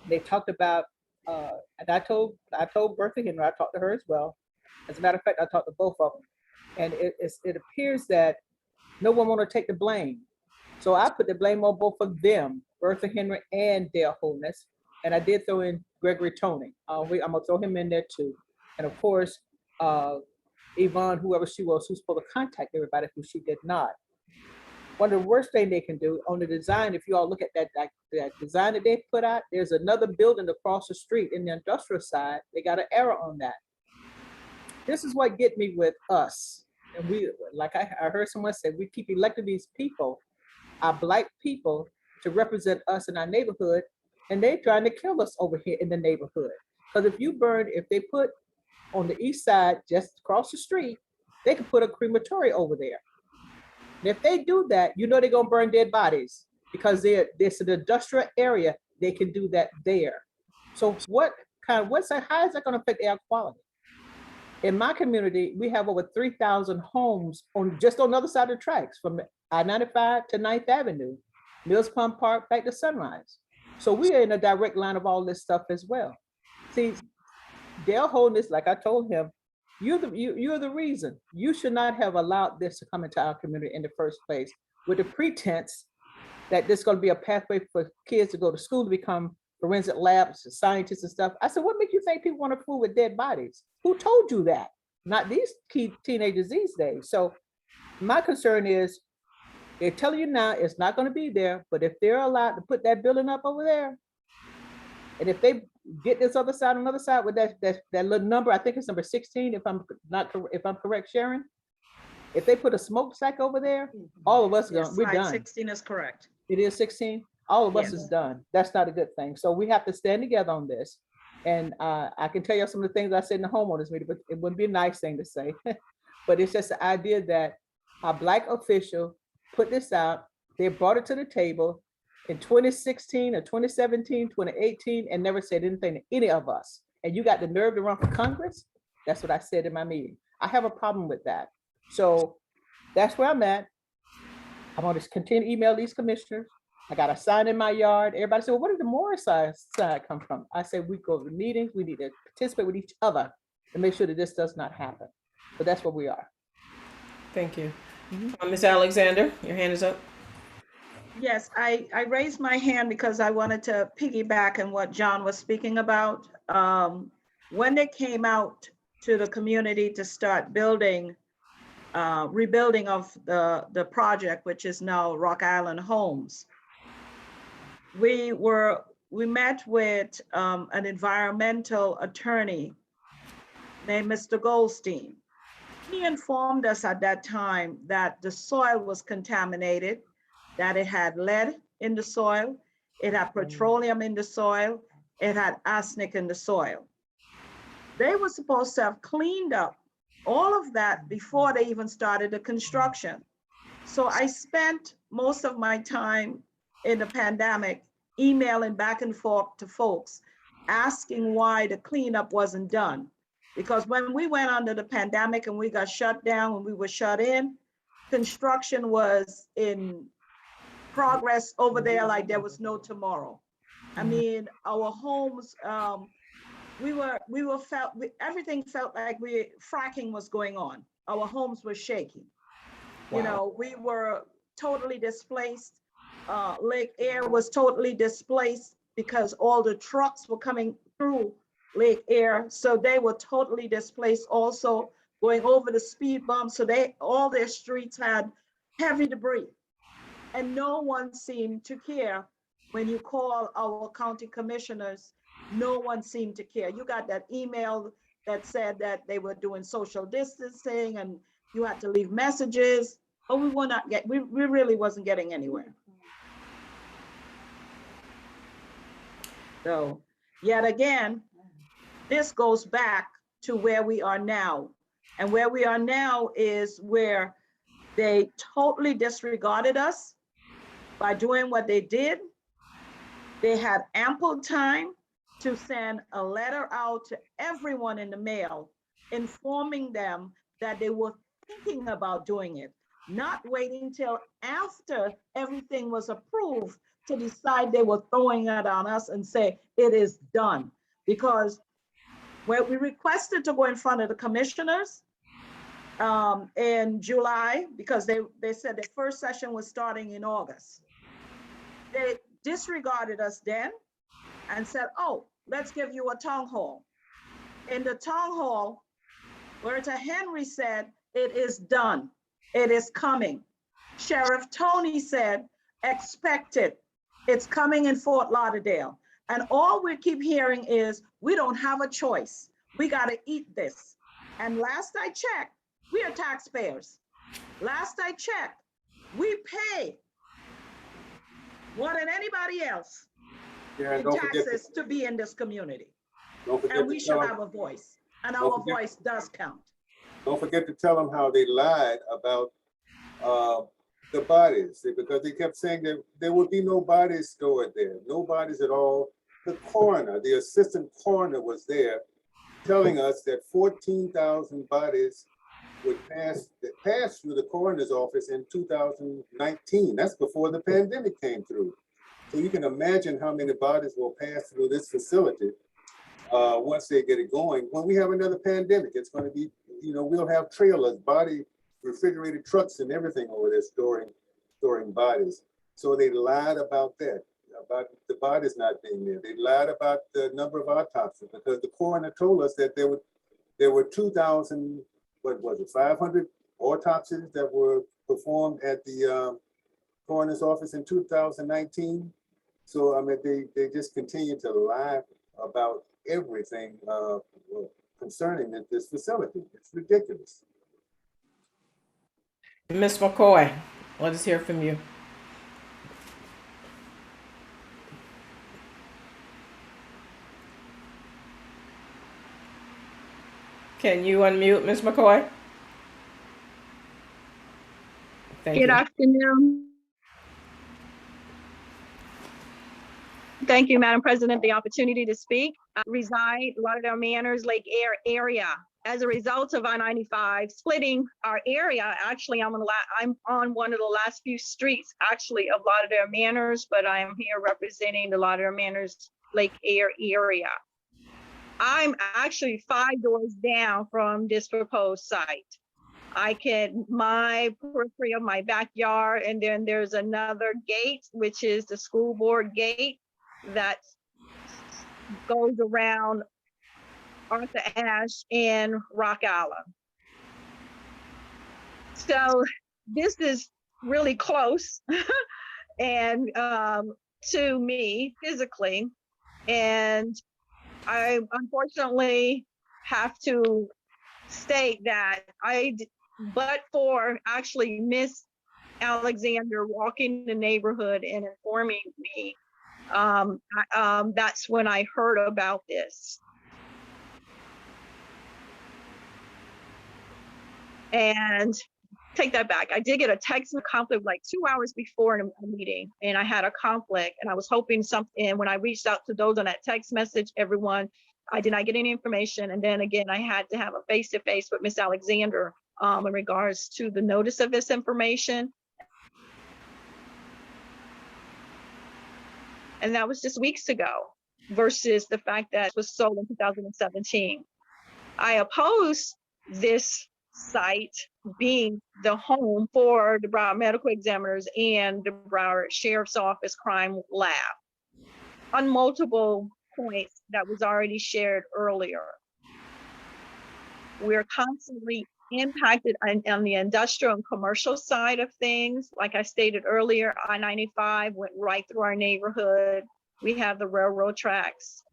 they talked about, and I told Bertha Henry, I talked to her as well. As a matter of fact, I talked to both of them. And it appears that no one want to take the blame. So I put the blame on both of them, Bertha Henry and Dale Holness. And I did throw in Gregory Tony. I'm gonna throw him in there too. And of course, Yvonne, whoever she was, who's supposed to contact everybody, who she did not. One of the worst thing they can do on the design, if you all look at that design that they put out, there's another building across the street in the industrial side. They got an error on that. This is what get me with us. And we, like I heard someone say, we keep electing these people, our Black people, to represent us in our neighborhood, and they're trying to kill us over here in the neighborhood. Because if they put on the east side, just across the street, they could put a crematory over there. And if they do that, you know they're gonna burn dead bodies, because there's an industrial area, they can do that there. So how is that gonna affect air quality? In my community, we have over 3,000 homes just on the other side of the tracks, from I-95 to 9th Avenue, Mills Pond Park back to Sunrise. So we are in a direct line of all this stuff as well. See, Dale Holness, like I told him, you're the reason. You should not have allowed this to come into our community in the first place, with the pretense that there's going to be a pathway for kids to go to school to become forensic labs, scientists and stuff. I said, what makes you think people want to fool with dead bodies? Who told you that? Not these teenagers these days. So my concern is they're telling you now it's not going to be there, but if they're allowed to put that building up over there, and if they get this other side, another side with that little number, I think it's number 16, if I'm correct, Sharon. If they put a smoke stack over there, all of us Yes, we're slide done. 16 is correct. It is 16. All of us Yes. is done. That's not a good thing. So we have to stand together on this. And I can tell you some of the things I said in the homeowners meeting, but it wouldn't be a nice thing to say. But it's just the idea that a Black official put this out. They brought it to the table in 2016 or 2017, 2018, and never said anything to any of us. And you got the nerve to run for Congress? That's what I said in my meeting. I have a problem with that. So that's where I'm at. I'm going to continue to email these commissioners. I got a sign in my yard. Everybody said, well, where did the Morris side come from? I said, we go to meetings. We need to participate with each other and make sure that this does not happen. But that's where we are. Thank you. Ms. Alexander, your hand is up. Yes, I raised my hand because I wanted to piggyback on what John was speaking about. When they came out to the community to start building, rebuilding of the project, which is now Rock Island Homes, we met with an environmental attorney named Mr. Goldstein. He informed us at that time that the soil was contaminated, that it had lead in the soil, it had petroleum in the soil, it had arsenic in the soil. They were supposed to have cleaned up all of that before they even started the construction. So I spent most of my time in the pandemic emailing back and forth to folks, asking why the cleanup wasn't done. Because when we went under the pandemic and we got shut down, when we were shut in, construction was in progress over there like there was no tomorrow. I mean, our homes, everything felt like fracking was going on. Our homes were shaking. Wow. You know, we were totally displaced. Lake Air was totally displaced because all the trucks were coming through Lake Air. So they were totally displaced also, going over the speed bumps. So all their streets had heavy debris. And no one seemed to care. When you call our county commissioners, no one seemed to care. You got that email that said that they were doing social distancing and you had to leave messages, but we really wasn't getting anywhere. So yet again, this goes back to where we are now. And where we are now is where they totally disregarded us by doing what they did. They had ample time to send a letter out to everyone in the mail, informing them that they were thinking about doing it, not waiting till after everything was approved to decide they were throwing it on us and say, it is done. Because when we requested to go in front of the commissioners in July, because they said the first session was starting in August. They disregarded us then and said, oh, let's give you a town hall. In the town hall, Berta Henry said, it is done. It is coming. Sheriff Tony said, expect it. It's coming in Fort Lauderdale. And all we keep hearing is, we don't have a choice. We got to eat this. And last I checked, we are taxpayers. Last I checked, we pay more than anybody else in taxes to be in this community. And we should have a voice. And our voice does count. Don't forget to tell them how they lied about the bodies, because they kept saying that there would be no bodies stored there, no bodies at all. The coroner, the assistant coroner was there telling us that 14,000 bodies would pass through the coroner's office in 2019. That's before the pandemic came through. So you can imagine how many bodies will pass through this facility once they get it going. When we have another pandemic, it's going to be, we'll have trailers, refrigerated trucks and everything over there storing bodies. So they lied about that, about the bodies not being there. They lied about the number of autopsies because the coroner told us that there were 2,000, what was it, 500 autopsies that were performed at the coroner's office in 2019. So I mean, they just continue to lie about everything concerning this facility. It's ridiculous. Ms. McCoy, let us hear from you. Can you unmute, Ms. McCoy? Thank Good you. afternoon. Thank you, Madam President, the opportunity to speak. I reside Lauderdale Manors, Lake Air area. As a result of I-95 splitting our area, actually, I'm on one of the last few streets, actually, of Lauderdale Manors, but I am here representing the Lauderdale Manors, Lake Air area. I'm actually 5 doors down from this proposed site. My periphery of my backyard, and then there's another gate, which is the school board gate that goes around Arthur Ashe and Rock Island. So this is really close and to me physically. And I unfortunately have to state that but for actually Miss Alexander walking the neighborhood and informing me, that's when I heard about this. And take that back. I did get a text conflict like 2 hours before a meeting, and I had a conflict, and I was hoping something. And when I reached out to those on that text message, everyone, I did not get any information. And then again, I had to have a face-to-face with Miss Alexander in regards to the notice of this information. And that was just weeks ago versus the fact that it was sold in 2017. I oppose this site being the home for the Broward Medical Examiners and the Broward Sheriff's Office Crime Lab on multiple points that was already shared earlier. We're constantly impacted on the industrial and commercial side of things. Like I stated earlier, I-95 went right through our neighborhood. We have the railroad tracks.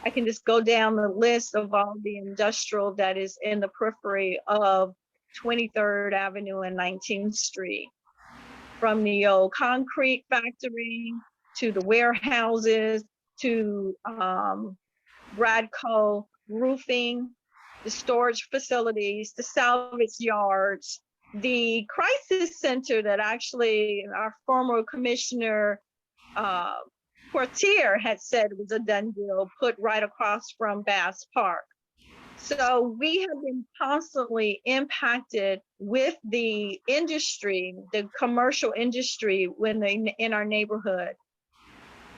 I can just go down the list of all the industrial that is in the periphery of 23rd Avenue and 19th Street. From the old concrete factory to the warehouses to Bradco roofing, the storage facilities, the salvage yards, the crisis center that actually our former commissioner Portier had said was a done deal, put right across from Bass Park. So we have been constantly impacted with the industry, the commercial industry in our neighborhood.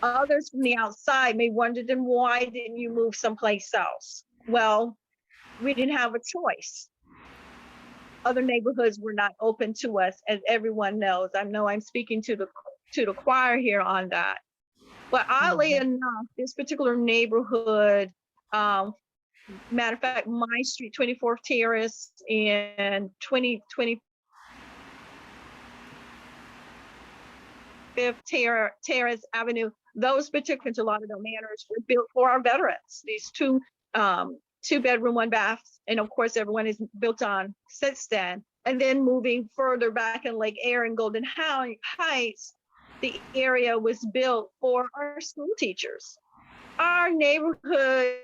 Others from the outside may wonder, then why didn't you move someplace else? Well, we didn't have a choice. Other neighborhoods were not open to us, as everyone knows. I know I'm speaking to the choir here on that. But oddly enough, this particular neighborhood, matter of fact, my street, 24th Terrace and 25th Terrace Avenue, those particular Lauderdale Manors were built for our veterans. These two bedroom, 1 bath, and of course everyone is built on since then. And then moving further back in Lake Air and Golden Heights, the area was built for our school teachers. Our neighborhood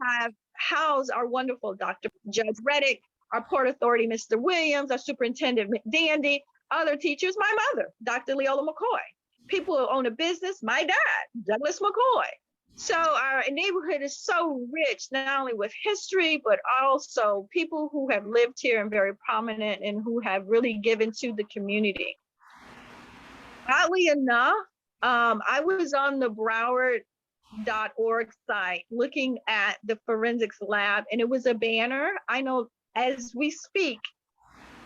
have housed our wonderful Dr. Judge Reddick, our Port Authority, Mr. Williams, our Superintendent McDandy, other teachers, my mother, Dr. Leola McCoy. People who own a business, my dad, Douglas McCoy. So our neighborhood is so rich, not only with history, but also people who have lived here and very prominent and who have really given to the community. Oddly enough, I was on the Broward.org site looking at the forensics lab, and it was a banner. I know as we speak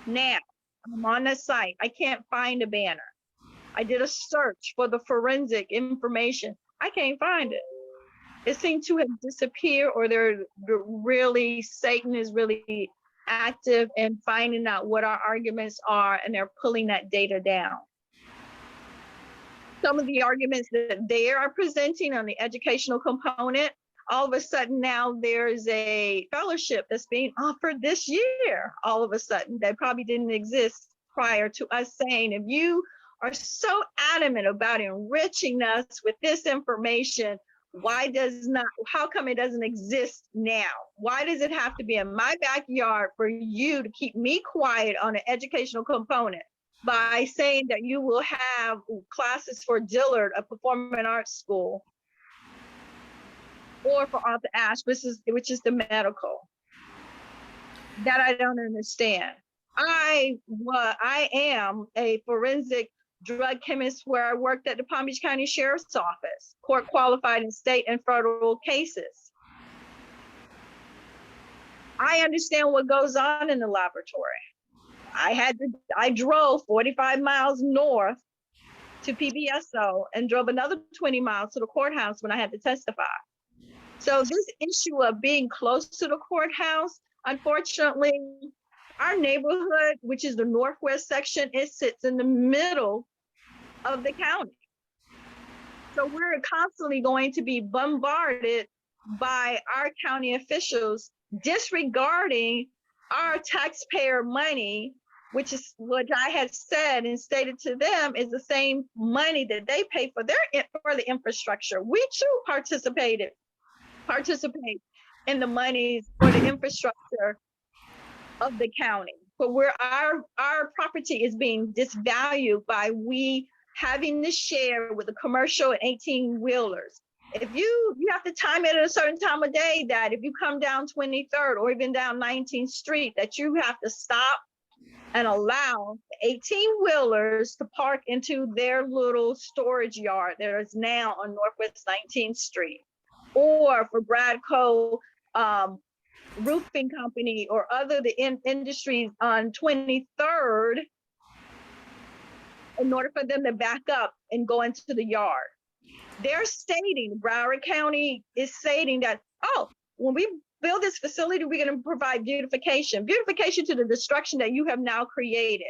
now, I'm on the site. I can't find a banner. I did a search for the forensic information. I can't find it. It seemed to have disappeared, or Satan is really active in finding out what our arguments are, and they're pulling that data down. Some of the arguments that they are presenting on the educational component, all of a sudden now there's a fellowship that's being offered this year, all of a sudden, that probably didn't exist prior to us saying, if you are so adamant about enriching us with this information, how come it doesn't exist now? Why does it have to be in my backyard for you to keep me quiet on an educational component by saying that you will have classes for Dillard, a performing arts school, or for Arthur Ashe, which is the medical? That I don't understand. I am a forensic drug chemist where I worked at the Palm Beach County Sheriff's Office, court qualified in state and federal cases. I understand what goes on in the laboratory. I drove 45 miles north to PBSO and drove another 20 miles to the courthouse when I had to testify. So this issue of being close to the courthouse, unfortunately, our neighborhood, which is the Northwest section, it sits in the middle of the county. So we're constantly going to be bombarded by our county officials disregarding our taxpayer money, which is what I had said and stated to them is the same money that they pay for the infrastructure. We too participate in the monies for the infrastructure of the county, but where our property is being disvalued by we having to share with the commercial and 18-wheelers. If you have to time it at a certain time of day, that if you come down 23rd or even down 19th Street, that you have to stop and allow 18-wheelers to park into their little storage yard that is now on Northwest 19th Street, or for Bradco Roofing Company or other industries on 23rd, in order for them to back up and go into the yard. They're stating, Broward County is stating that, oh, when we build this facility, we're going to provide beautification to the destruction that you have now created.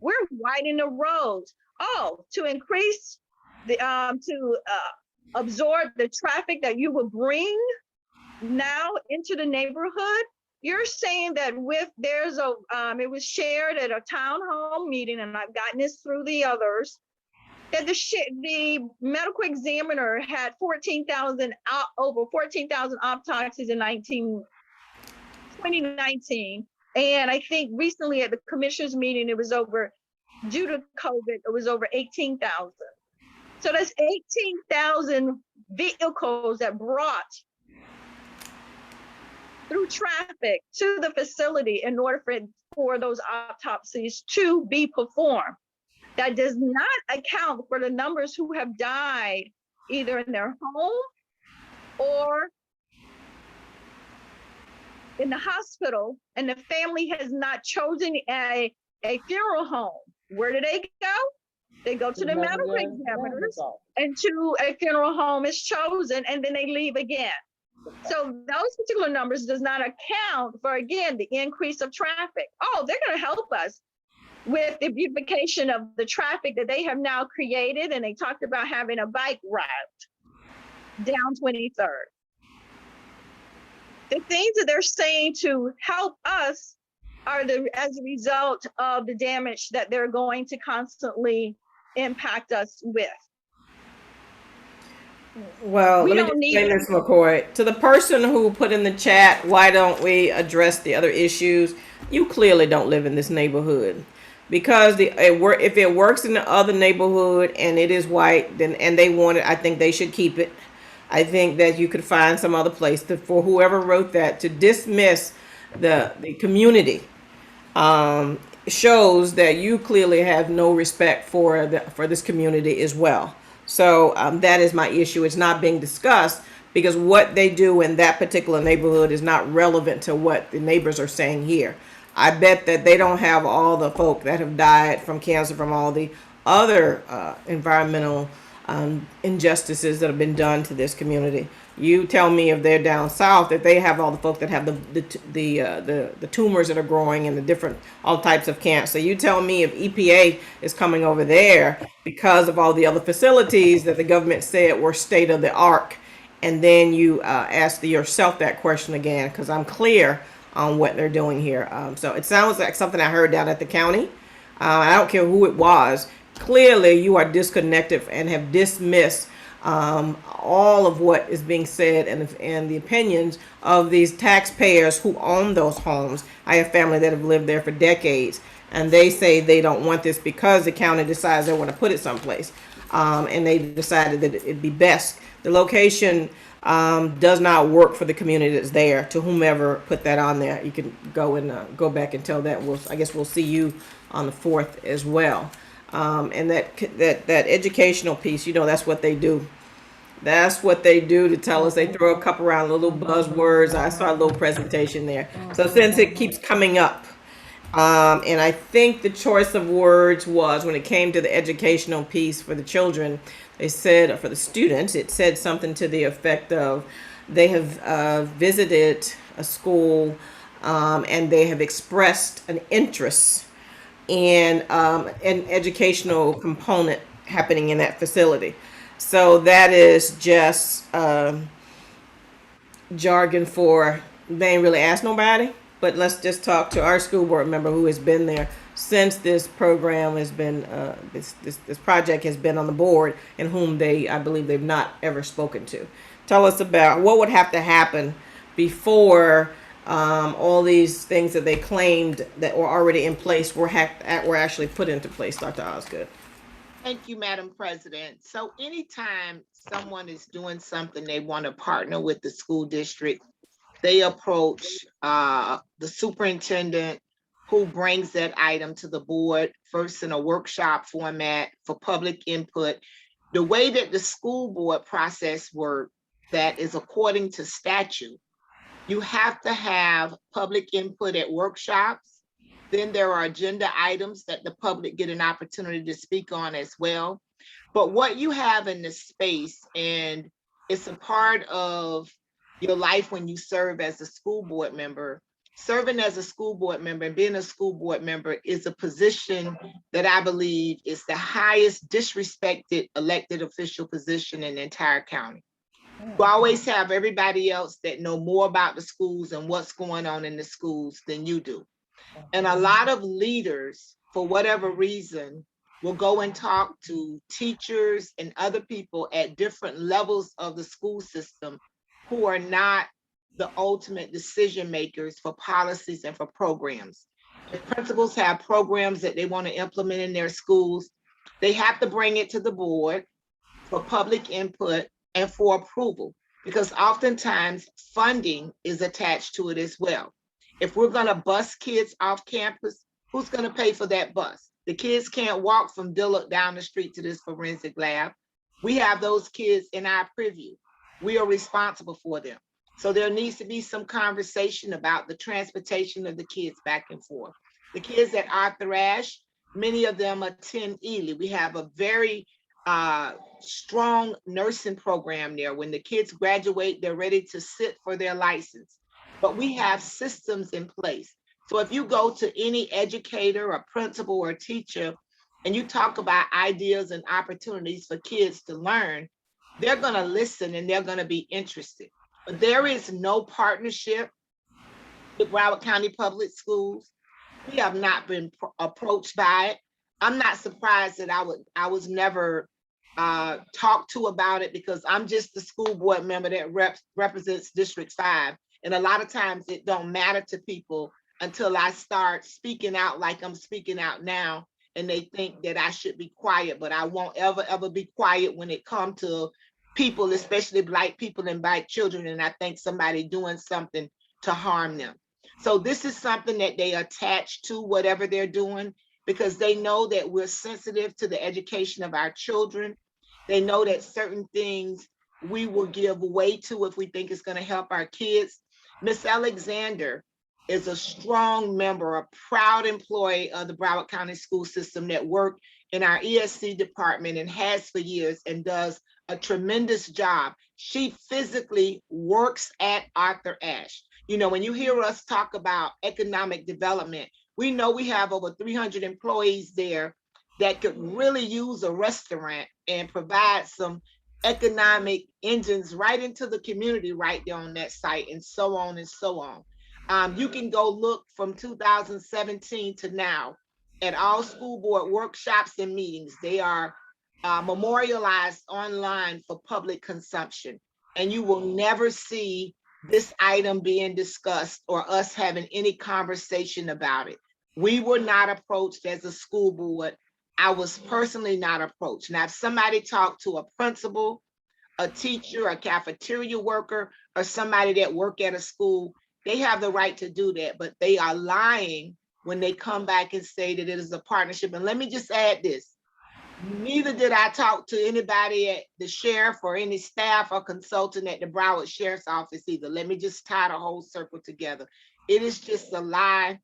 We're widening the roads. Oh, to increase absorb the traffic that you will bring now into the neighborhood. You're saying that it was shared at a town hall meeting, and I've gotten this through the others, that the medical examiner had over 14,000 autopsies in 2019. And I think recently at the commissioners meeting, due to COVID, it was over 18,000. So that's 18,000 vehicles that brought through traffic to the facility in order for those autopsies to be performed. That does not account for the numbers who have died either in their home or in the hospital, and the family has not chosen a funeral home. Where do they go? They go to the medical examiners, and to a funeral home is chosen, and then they leave again. So those particular numbers does not account for, again, the increase of traffic. Oh, they're going to help us with the beautification of the traffic that they have now created. And they talked about having a bike route down 23rd. The things that they're saying to help us are as a result of the damage that they're going to constantly impact us with. Well, let me just say, Ms. McCoy, to the person who put in the chat, why don't we address the other issues? You clearly don't live in this neighborhood, because if it works in the other neighborhood and it is white, and they want it, I think they should keep it. I think that you could find some other place for whoever wrote that to dismiss the community. Shows that you clearly have no respect for this community as well. So that is my issue. It's not being discussed because what they do in that particular neighborhood is not relevant to what the neighbors are saying here. I bet that they don't have all the folk that have died from cancer from all the other environmental injustices that have been done to this community. You tell me if they're down south that they have all the folk that have the tumors that are growing and the different all types of cancer. You tell me if EPA is coming over there because of all the other facilities that the government said were state of the art, and then you ask yourself that question again, because I'm clear on what they're doing here. So it sounds like something I heard down at the county. I don't care who it was. Clearly, you are disconnected and have dismissed all of what is being said and the opinions of these taxpayers who own those homes. I have family that have lived there for decades, and they say they don't want this because the county decides they want to put it someplace, and they decided that it'd be best. The location does not work for the community that's there. To whomever put that on there, you can go and go back and tell that. I guess we'll see you on the 4th as well. And that educational piece, that's what they do. That's what they do to tell us. They throw a couple around little buzzwords. I saw a little presentation there. So since it keeps coming up, and I think the choice of words was when it came to the educational piece for the children, they said, or for the students, it said something to the effect of they have visited a school and they have expressed an interest in an educational component happening in that facility. So that is just jargon for they ain't really asked nobody. But let's just talk to our school board member who has been there since this program has been this project has been on the board, and whom I believe they've not ever spoken to. Tell us about what would have to happen before all these things that they claimed that were already in place were actually put into place, Dr. Osgood. Thank you, Madam President. So anytime someone is doing something, they want to partner with the school district, they approach the superintendent, who brings that item to the board, first in a workshop format for public input. The way that the school board process works, that is according to statute, you have to have public input at workshops. Then there are agenda items that the public get an opportunity to speak on as well. But what you have in this space, and it's a part of your life when you serve as a school board member. Serving as a school board member and being a school board member is a position that I believe is the highest disrespected elected official position in the entire county. You always have everybody else that know more about the schools and what's going on in the schools than you do. And a lot of leaders, for whatever reason, will go and talk to teachers and other people at different levels of the school system who are not the ultimate decision makers for policies and for programs. If principals have programs that they want to implement in their schools, they have to bring it to the board for public input and for approval, because oftentimes funding is attached to it as well. If we're going to bus kids off campus, who's going to pay for that bus? The kids can't walk from Dillard down the street to this forensic lab. We have those kids in our preview. We are responsible for them. So there needs to be some conversation about the transportation of the kids back and forth. The kids at Arthur Ashe, many of them attend Ely. We have a very strong nursing program there. When the kids graduate, they're ready to sit for their license. But we have systems in place. So if you go to any educator or principal or teacher and you talk about ideas and opportunities for kids to learn, they're going to listen and they're going to be interested. But there is no partnership with Broward County Public Schools. We have not been approached by it. I'm not surprised that I was never talked to about it, because I'm just the school board member that represents District 5. And a lot of times it don't matter to people until I start speaking out like I'm speaking out now, and they think that I should be quiet, but I won't ever be quiet when it comes to people, especially Black people and Black children, and I think somebody doing something to harm them. So this is something that they attach to whatever they're doing, because they know that we're sensitive to the education of our children. They know that certain things we will give way to if we think it's going to help our kids. Miss Alexander is a strong member, a proud employee of the Broward County school system that worked in our ESC department and has for years and does a tremendous job. She physically works at Arthur Ashe. You know, when you hear us talk about economic development, we know we have over 300 employees there that could really use a restaurant and provide some economic engines right into the community right there on that site, and so on and so on. You can go look from 2017 to now at all school board workshops and meetings. They are memorialized online for public consumption. And you will never see this item being discussed or us having any conversation about it. We were not approached as a school board. I was personally not approached. Now, if somebody talked to a principal, a teacher, a cafeteria worker, or somebody that work at a school, they have the right to do that, but they are lying when they come back and say that it is a partnership. And let me just add this. Neither did I talk to anybody at the sheriff or any staff or consultant at the Broward Sheriff's Office either. Let me just tie the whole circle together. It is just a lie,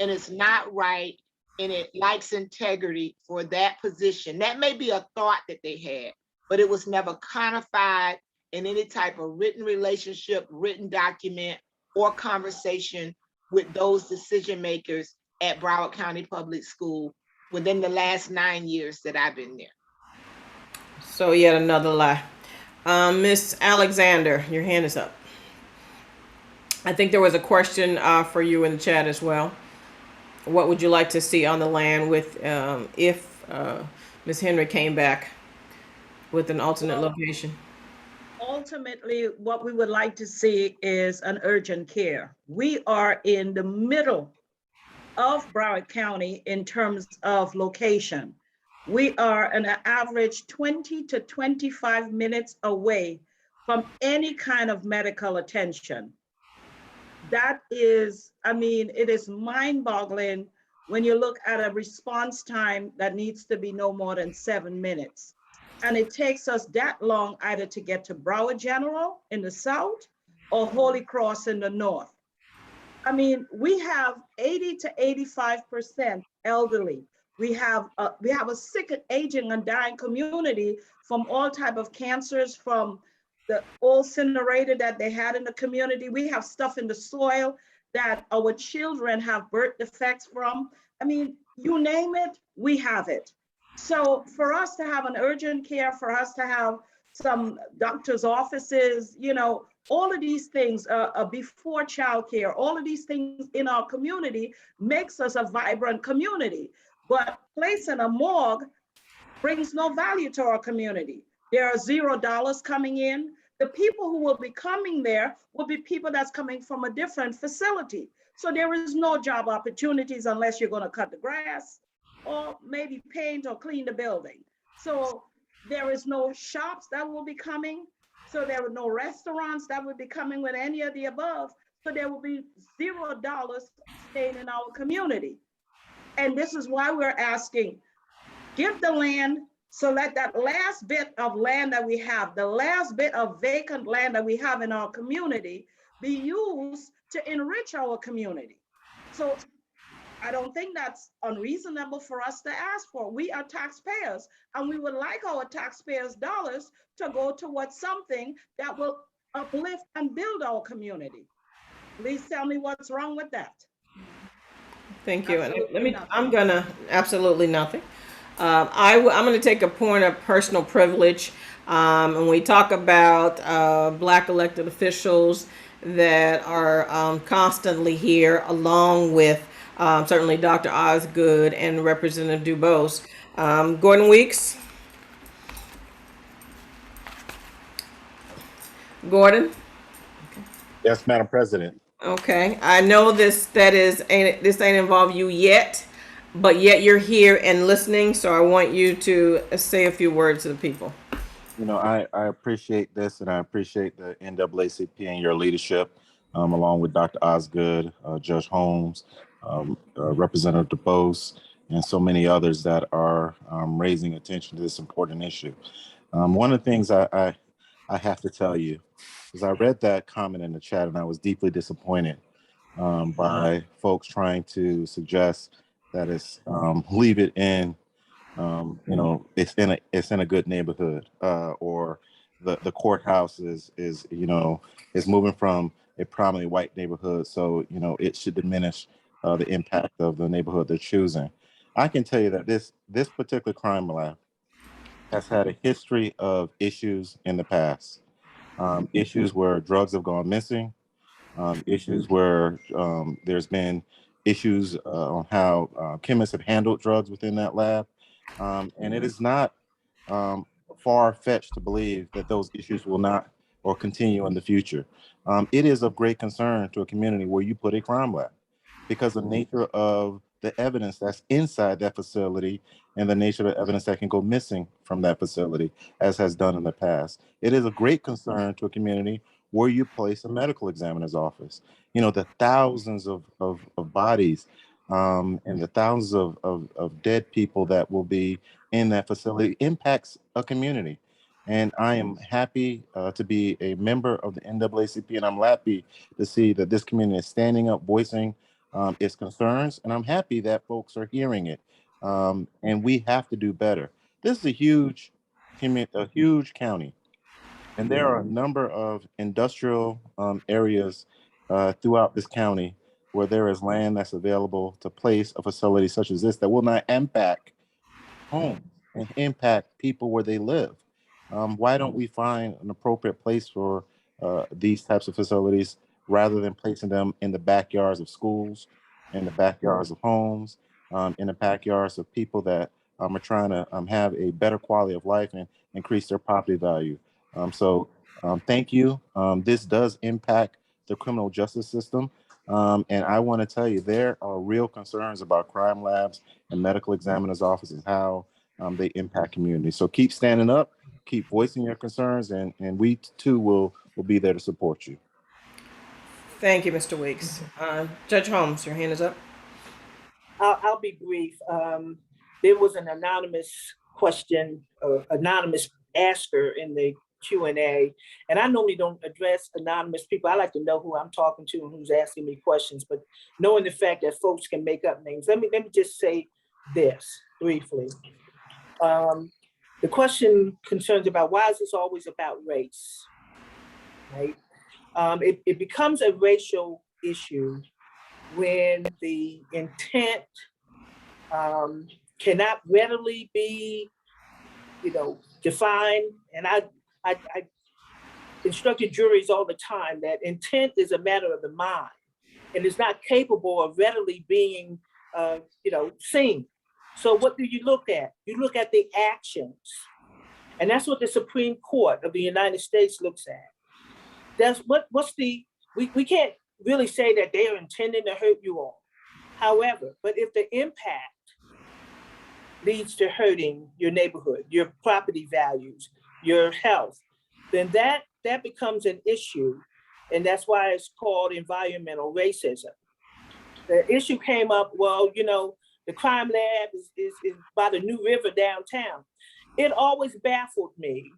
and it's not right, and it lacks integrity for that position. That may be a thought that they had, but it was never codified in any type of written relationship, written document, or conversation with those decision makers at Broward County Public School within the last 9 years that I've been there. So yet another lie. Miss Alexander, your hand is up. I think there was a question for you in the chat as well. What would you like to see on the land with if Ms. Henry came back with an alternate location? Ultimately, what we would like to see is an urgent care. We are in the middle of Broward County in terms of location. We are an average 20 to 25 minutes away from any kind of medical attention. That is, I mean, it is mind-boggling when you look at a response time that needs to be no more than 7 minutes. And it takes us that long either to get to Broward General in the south or Holy Cross in the north. I mean, we have 80 to 85% elderly. We have a sick, aging, and dying community from all type of cancers, from the old incinerator that they had in the community. We have stuff in the soil that our children have birth defects from. I mean, you name it, we have it. So for us to have an urgent care, for us to have some doctor's offices, you know, all of these things, before childcare, all of these things in our community makes us a vibrant community. But placing a morgue brings no value to our community. There are $0 coming in. The people who will be coming there will be people that's coming from a different facility. So there is no job opportunities unless you're going to cut the grass or maybe paint or clean the building. So there is no shops that will be coming. So there are no restaurants that will be coming with any of the above. So there will be $0 staying in our community. And this is why we're asking, give the land, so let that last bit of land that we have, the last bit of vacant land that we have in our community, be used to enrich our community. So I don't think that's unreasonable for us to ask for. We are taxpayers, and we would like our taxpayers' dollars to go towards something that will uplift and build our community. Please tell me what's wrong with that. Thank you. And Absolutely nothing. I'm gonna, absolutely nothing. I'm gonna take a point of personal privilege. And we talk about Black elected officials that are constantly here, along with certainly Dr. Osgood and Representative Dubose. Gordon Weeks. Gordon. Yes, Madam President. Okay, I know this ain't involve you yet, but yet you're here and listening. So I want you to say a few words to the people. You know, I appreciate this, and I appreciate the NAACP and your leadership, along with Dr. Osgood, Judge Holmes, Representative DeBose, and so many others that are raising attention to this important issue. One of the things I have to tell you is I read that comment in the chat, and I was deeply disappointed by folks trying to suggest that it's leave it in, it's in a good neighborhood, or the courthouse is is moving from a prominently white neighborhood, so it should diminish the impact of the neighborhood they're choosing. I can tell you that this particular crime lab has had a history of issues in the past, issues where drugs have gone missing, issues where there's been issues on how chemists have handled drugs within that lab. And it is not far-fetched to believe that those issues will not or continue in the future. It is of great concern to a community where you put a crime lab because the nature of the evidence that's inside that facility and the nature of the evidence that can go missing from that facility, as has done in the past. It is a great concern to a community where you place a medical examiner's office. The thousands of bodies and the thousands of dead people that will be in that facility impacts a community. And I am happy to be a member of the NAACP, and I'm happy to see that this community is standing up, voicing its concerns, and I'm happy that folks are hearing it. And we have to do better. This is a huge county. And there are a number of industrial areas throughout this county where there is land that's available to place a facility such as this that will not impact homes and impact people where they live. Why don't we find an appropriate place for these types of facilities rather than placing them in the backyards of schools, in the backyards of homes, in the backyards of people that are trying to have a better quality of life and increase their property value? Thank you. This does impact the criminal justice system. And I want to tell you, there are real concerns about crime labs and medical examiners' offices, how they impact communities. So keep standing up, keep voicing your concerns, and we too will be there to support you. Thank you, Mr. Weeks. Judge Holmes, your hand is up. I'll be brief. There was an anonymous question, anonymous asker in the Q&A, and I normally don't address anonymous people. I like to know who I'm talking to and who's asking me questions, but knowing the fact that folks can make up names, let me just say this briefly. The question concerns about why is this always about race, right? It becomes a racial issue when the intent cannot readily be, defined. And I instructed juries all the time that intent is a matter of the mind and is not capable of readily being, seen. So what do you look at? You look at the actions. And that's what the Supreme Court of the United States looks at. That's we can't really say that they are intending to hurt you all. However, but if the impact leads to hurting your neighborhood, your property values, your health, then that becomes an issue. And that's why it's called environmental racism. The issue came up, the crime lab is by the New River downtown. It always baffled me,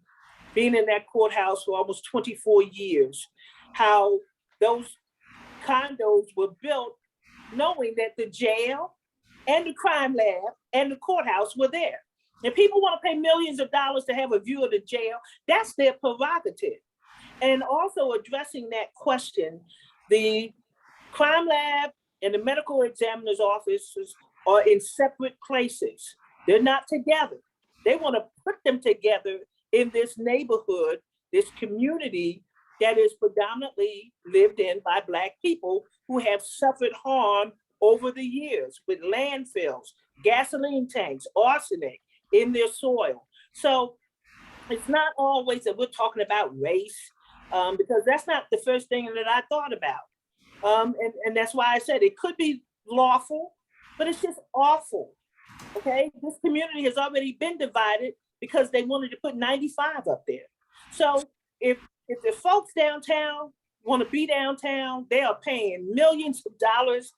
being in that courthouse for almost 24 years, how those condos were built knowing that the jail and the crime lab and the courthouse were there. And people want to pay millions of dollars to have a view of the jail. That's their prerogative. And also addressing that question, the crime lab and the medical examiner's offices are in separate places. They're not together. They want to put them together in this neighborhood, this community that is predominantly lived in by Black people who have suffered harm over the years with landfills, gasoline tanks, arsenic in their soil. So it's not always that we're talking about race, because that's not the first thing that I thought about. And that's why I said it could be lawful, but it's just awful. Okay, this community has already been divided because they wanted to put 95 up there. So if the folks downtown want to be downtown, they are paying millions of dollars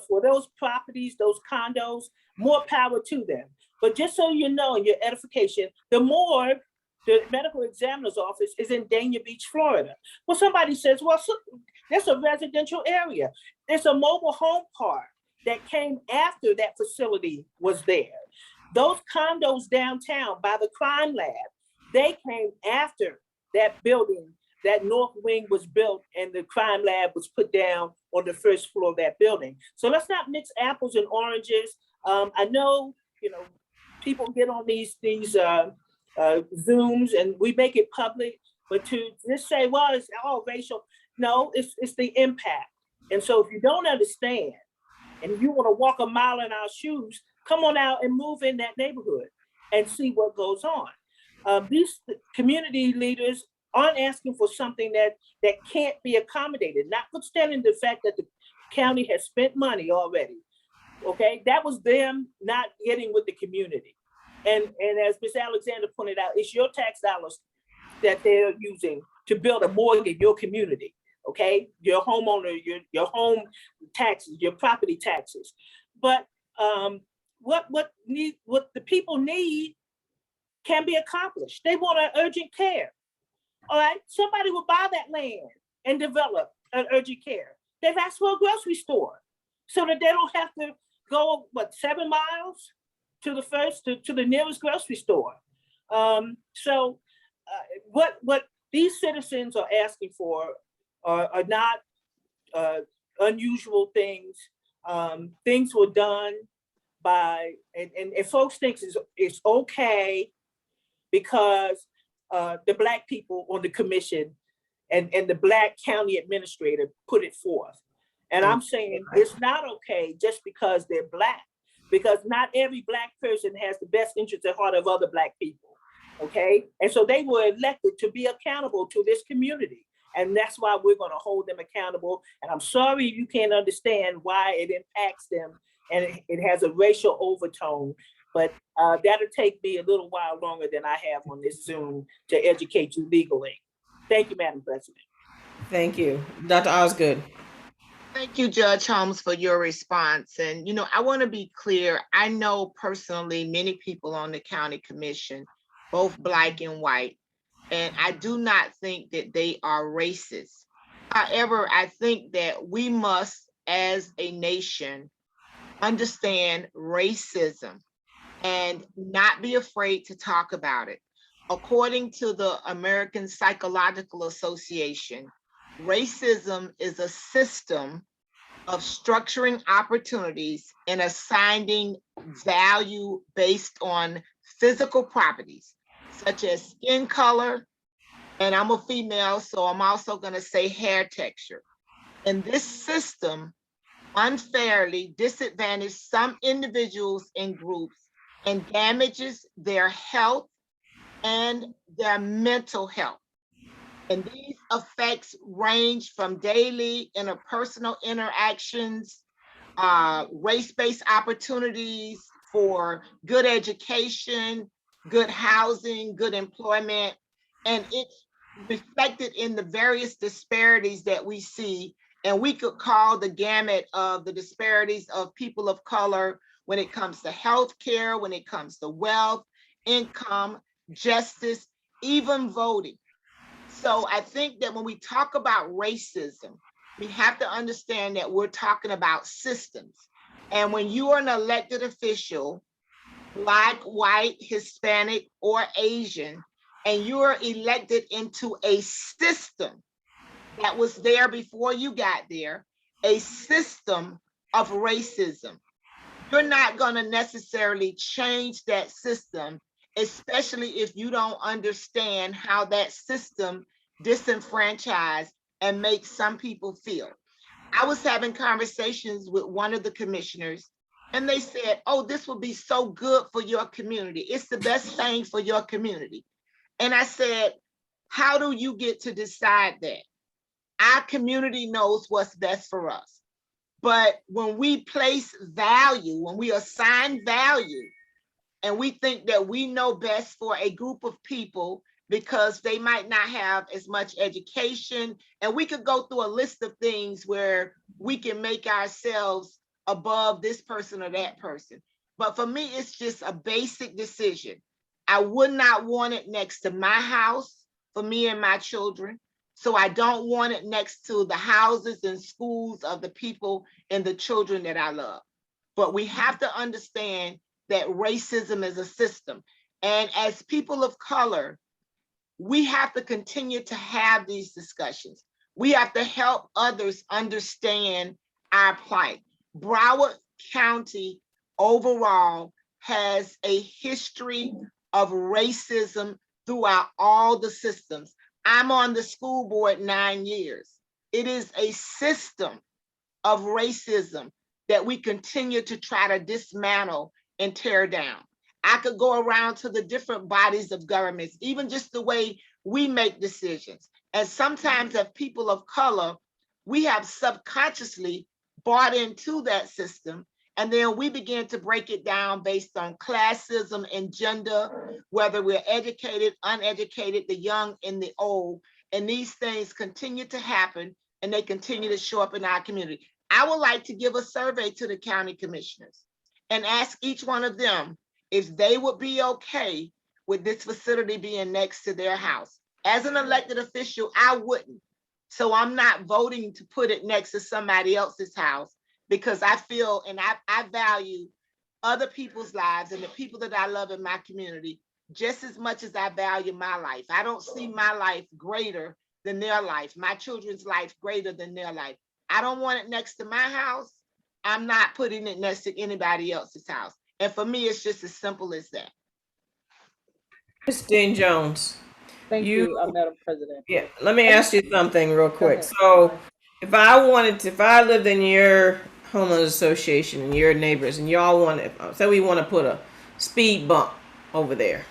for those properties, those condos. More power to them. But just so you know, in your edification, the morgue, the medical examiner's office, is in Dania Beach, Florida. Well, somebody says, well, That's a residential area. There's a mobile home park that came after that facility was there. Those condos downtown by the crime lab, they came after that building, that north wing was built and the crime lab was put down on the first floor of that building. So let's not mix apples and oranges. I know, people get on these Zooms and we make it public, but to just say, well, it's all racial. No, it's the impact. And so if you don't understand and you want to walk a mile in our shoes, come on out and move in that neighborhood and see what goes on. These community leaders aren't asking for something that can't be accommodated, notwithstanding the fact that the county has spent money already. Okay, that was them not getting with the community. And as Ms. Alexander pointed out, it's your tax dollars that they're using to build a morgue in your community. Okay, your homeowner, your home taxes, your property taxes. But what the people need can be accomplished. They want an urgent care. All right, somebody will buy that land and develop an urgent care. They've asked for a grocery store so that they don't have to go 7 miles to the nearest grocery store. What these citizens are asking for are not unusual things. Things were done by, and folks think it's okay because the Black people on the commission and the Black county administrator put it forth. And I'm saying it's not okay just because they're Black, because not every Black person has the best interest at heart of other Black people. Okay, and so they were elected to be accountable to this community. And that's why we're going to hold them accountable. And I'm sorry you can't understand why it impacts them and it has a racial overtone. But that'll take me a little while longer than I have on this Zoom to educate you legally. Thank you, Madam President. Thank you. Dr. Osgood. Thank you, Judge Holmes, for your response. And, I want to be clear. I know personally many people on the county commission, both Black and white, and I do not think that they are racist. However, I think that we must, as a nation, understand racism and not be afraid to talk about it. According to the American Psychological Association, racism is a system of structuring opportunities and assigning value based on physical properties, such as skin color, and I'm a female, so I'm also going to say hair texture. And this system unfairly disadvantages some individuals and groups and damages their health and their mental health. And these effects range from daily interpersonal interactions, race-based opportunities for good education, good housing, good employment, and it's reflected in the various disparities that we see. And we could call the gamut of the disparities of people of color when it comes to healthcare, when it comes to wealth, income, justice, even voting. So I think that when we talk about racism, we have to understand that we're talking about systems. And when you are an elected official, Black, white, Hispanic, or Asian, and you are elected into a system that was there before you got there, a system of racism, you're not going to necessarily change that system, especially if you don't understand how that system disenfranchised and makes some people feel. I was having conversations with one of the commissioners, and they said, oh, this will be so good for your community. It's the best thing for your community. And I said, how do you get to decide that? Our community knows what's best for us. But when we place value, when we assign value, and we think that we know best for a group of people because they might not have as much education, and we could go through a list of things where we can make ourselves above this person or that person. But for me, it's just a basic decision. I would not want it next to my house for me and my children. So I don't want it next to the houses and schools of the people and the children that I love. But we have to understand that racism is a system. And as people of color, we have to continue to have these discussions. We have to help others understand our plight. Broward County overall has a history of racism throughout all the systems. I'm on the school board 9 years. It is a system of racism that we continue to try to dismantle and tear down. I could go around to the different bodies of governments, even just the way we make decisions. And sometimes as people of color, we have subconsciously bought into that system. And then we begin to break it down based on classism and gender, whether we're educated, uneducated, the young and the old. And these things continue to happen and they continue to show up in our community. I would like to give a survey to the county commissioners and ask each one of them if they would be okay with this facility being next to their house. As an elected official, I wouldn't. So I'm not voting to put it next to somebody else's house because I feel and I value other people's lives and the people that I love in my community just as much as I value my life. I don't see my life greater than their life, my children's life greater than their life. I don't want it next to my house. I'm not putting it next to anybody else's house. And for me, it's just as simple as that. Christine Jones. Thank you, Madam President. Yeah, let me ask you something real quick. ahead. So if I lived in your homeowners association and your neighbors and y'all wanted, say we want to put a speed bump over there.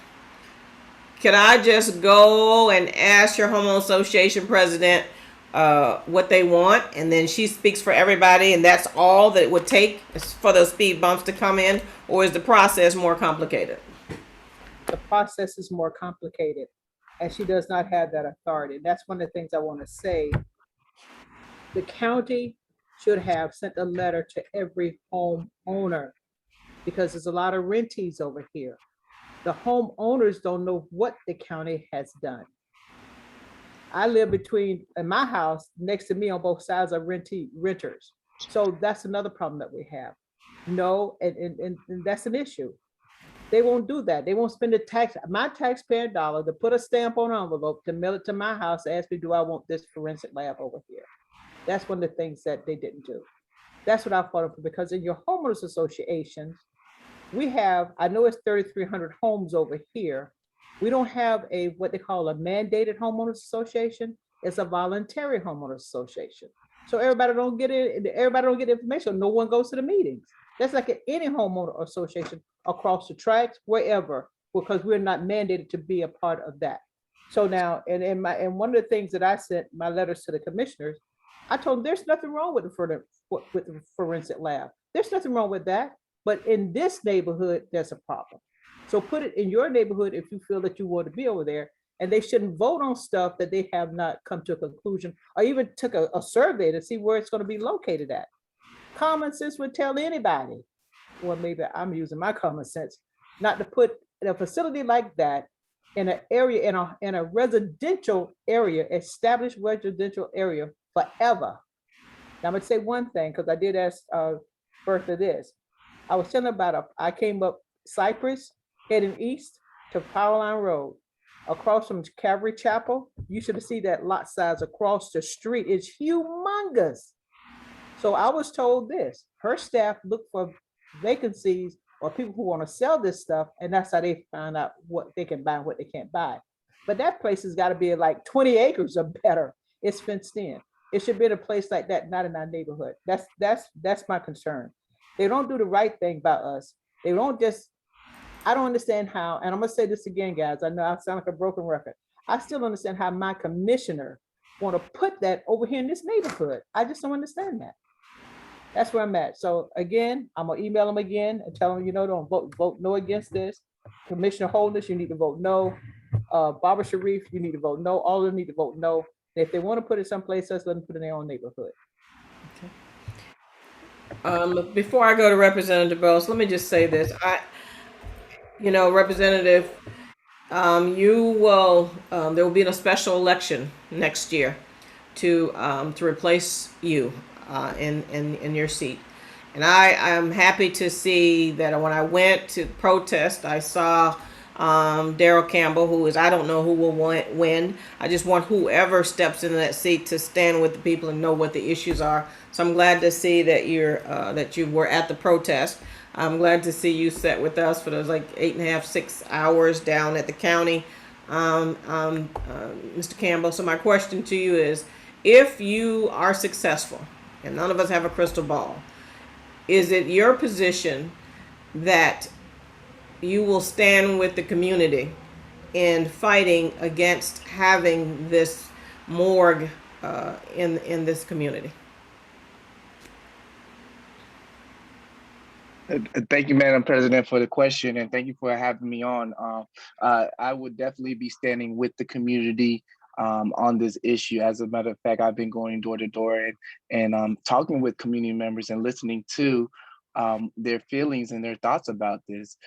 Can I just go and ask your homeowner association president what they want, and then she speaks for everybody, and that's all that it would take for those speed bumps to come in, or is the process more complicated? The process is more complicated, and she does not have that authority. That's one of the things I want to say. The county should have sent a letter to every homeowner because there's a lot of rentees over here. The homeowners don't know what the county has done. I live in my house, next to me on both sides are renters. So that's another problem that we have. No, and that's an issue. They won't do that. They won't spend my taxpayer dollar to put a stamp on an envelope to mail it to my house, ask me, do I want this forensic lab over here? That's one of the things that they didn't do. That's what I fought for, because in your homeowners associations, we have, I know it's 3,300 homes over here. We don't have what they call a mandated homeowners association. It's a voluntary homeowners association. So everybody don't get it. Everybody don't get the information. No one goes to the meetings. That's like any homeowner association across the tracks, wherever, because we're not mandated to be a part of that. So now, and one of the things that I sent my letters to the commissioners, I told them there's nothing wrong with the forensic lab. There's nothing wrong with that. But in this neighborhood, there's a problem. So put it in your neighborhood if you feel that you want to be over there, and they shouldn't vote on stuff that they have not come to a conclusion or even took a survey to see where it's going to be located at. Common sense would tell anybody, well, maybe I'm using my common sense, not to put a facility like that in an area, in a residential area, established residential area forever. Now I'm gonna say one thing, because I did ask Bertha this. I was telling about I came up Cypress, heading east to Powerline Road, across from Calvary Chapel. You should have seen that lot size across the street. It's humongous. So I was told this, her staff look for vacancies or people who want to sell this stuff, and that's how they find out what they can buy and what they can't buy. But that place has got to be like 20 acres or better. It's fenced in. It should be in a place like that, not in our neighborhood. That's my concern. They don't do the right thing by us. They don't just, I don't understand how, and I'm gonna say this again, guys. I know I sound like a broken record. I still don't understand how my commissioner want to put that over here in this neighborhood. I just don't understand that. That's where I'm at. So again, I'm gonna email them again and tell them, don't vote no against this. Commissioner Holdness, you need to vote no. Barbara Sharif, you need to vote no. All of them need to vote no. If they want to put it someplace else, let them put it in their own neighborhood. Before I go to Representative Bowles, let me just say this. Representative, There will be a special election next year to replace you in your seat. And I am happy to see that when I went to protest, I saw Daryl Campbell, who is, I don't know who will win. I just want whoever steps into that seat to stand with the people and know what the issues are. So I'm glad to see that you were at the protest. I'm glad to see you sat with us for those like 8.5, 6 hours down at the county, Mr. Campbell. So my question to you is, if you are successful, and none of us have a crystal ball, is it your position that you will stand with the community in fighting against having this morgue in this community? Thank you, Madam President, for the question, and thank you for having me on. I would definitely be standing with the community on this issue. As a matter of fact, I've been going door to door and talking with community members and listening to their feelings and their thoughts about this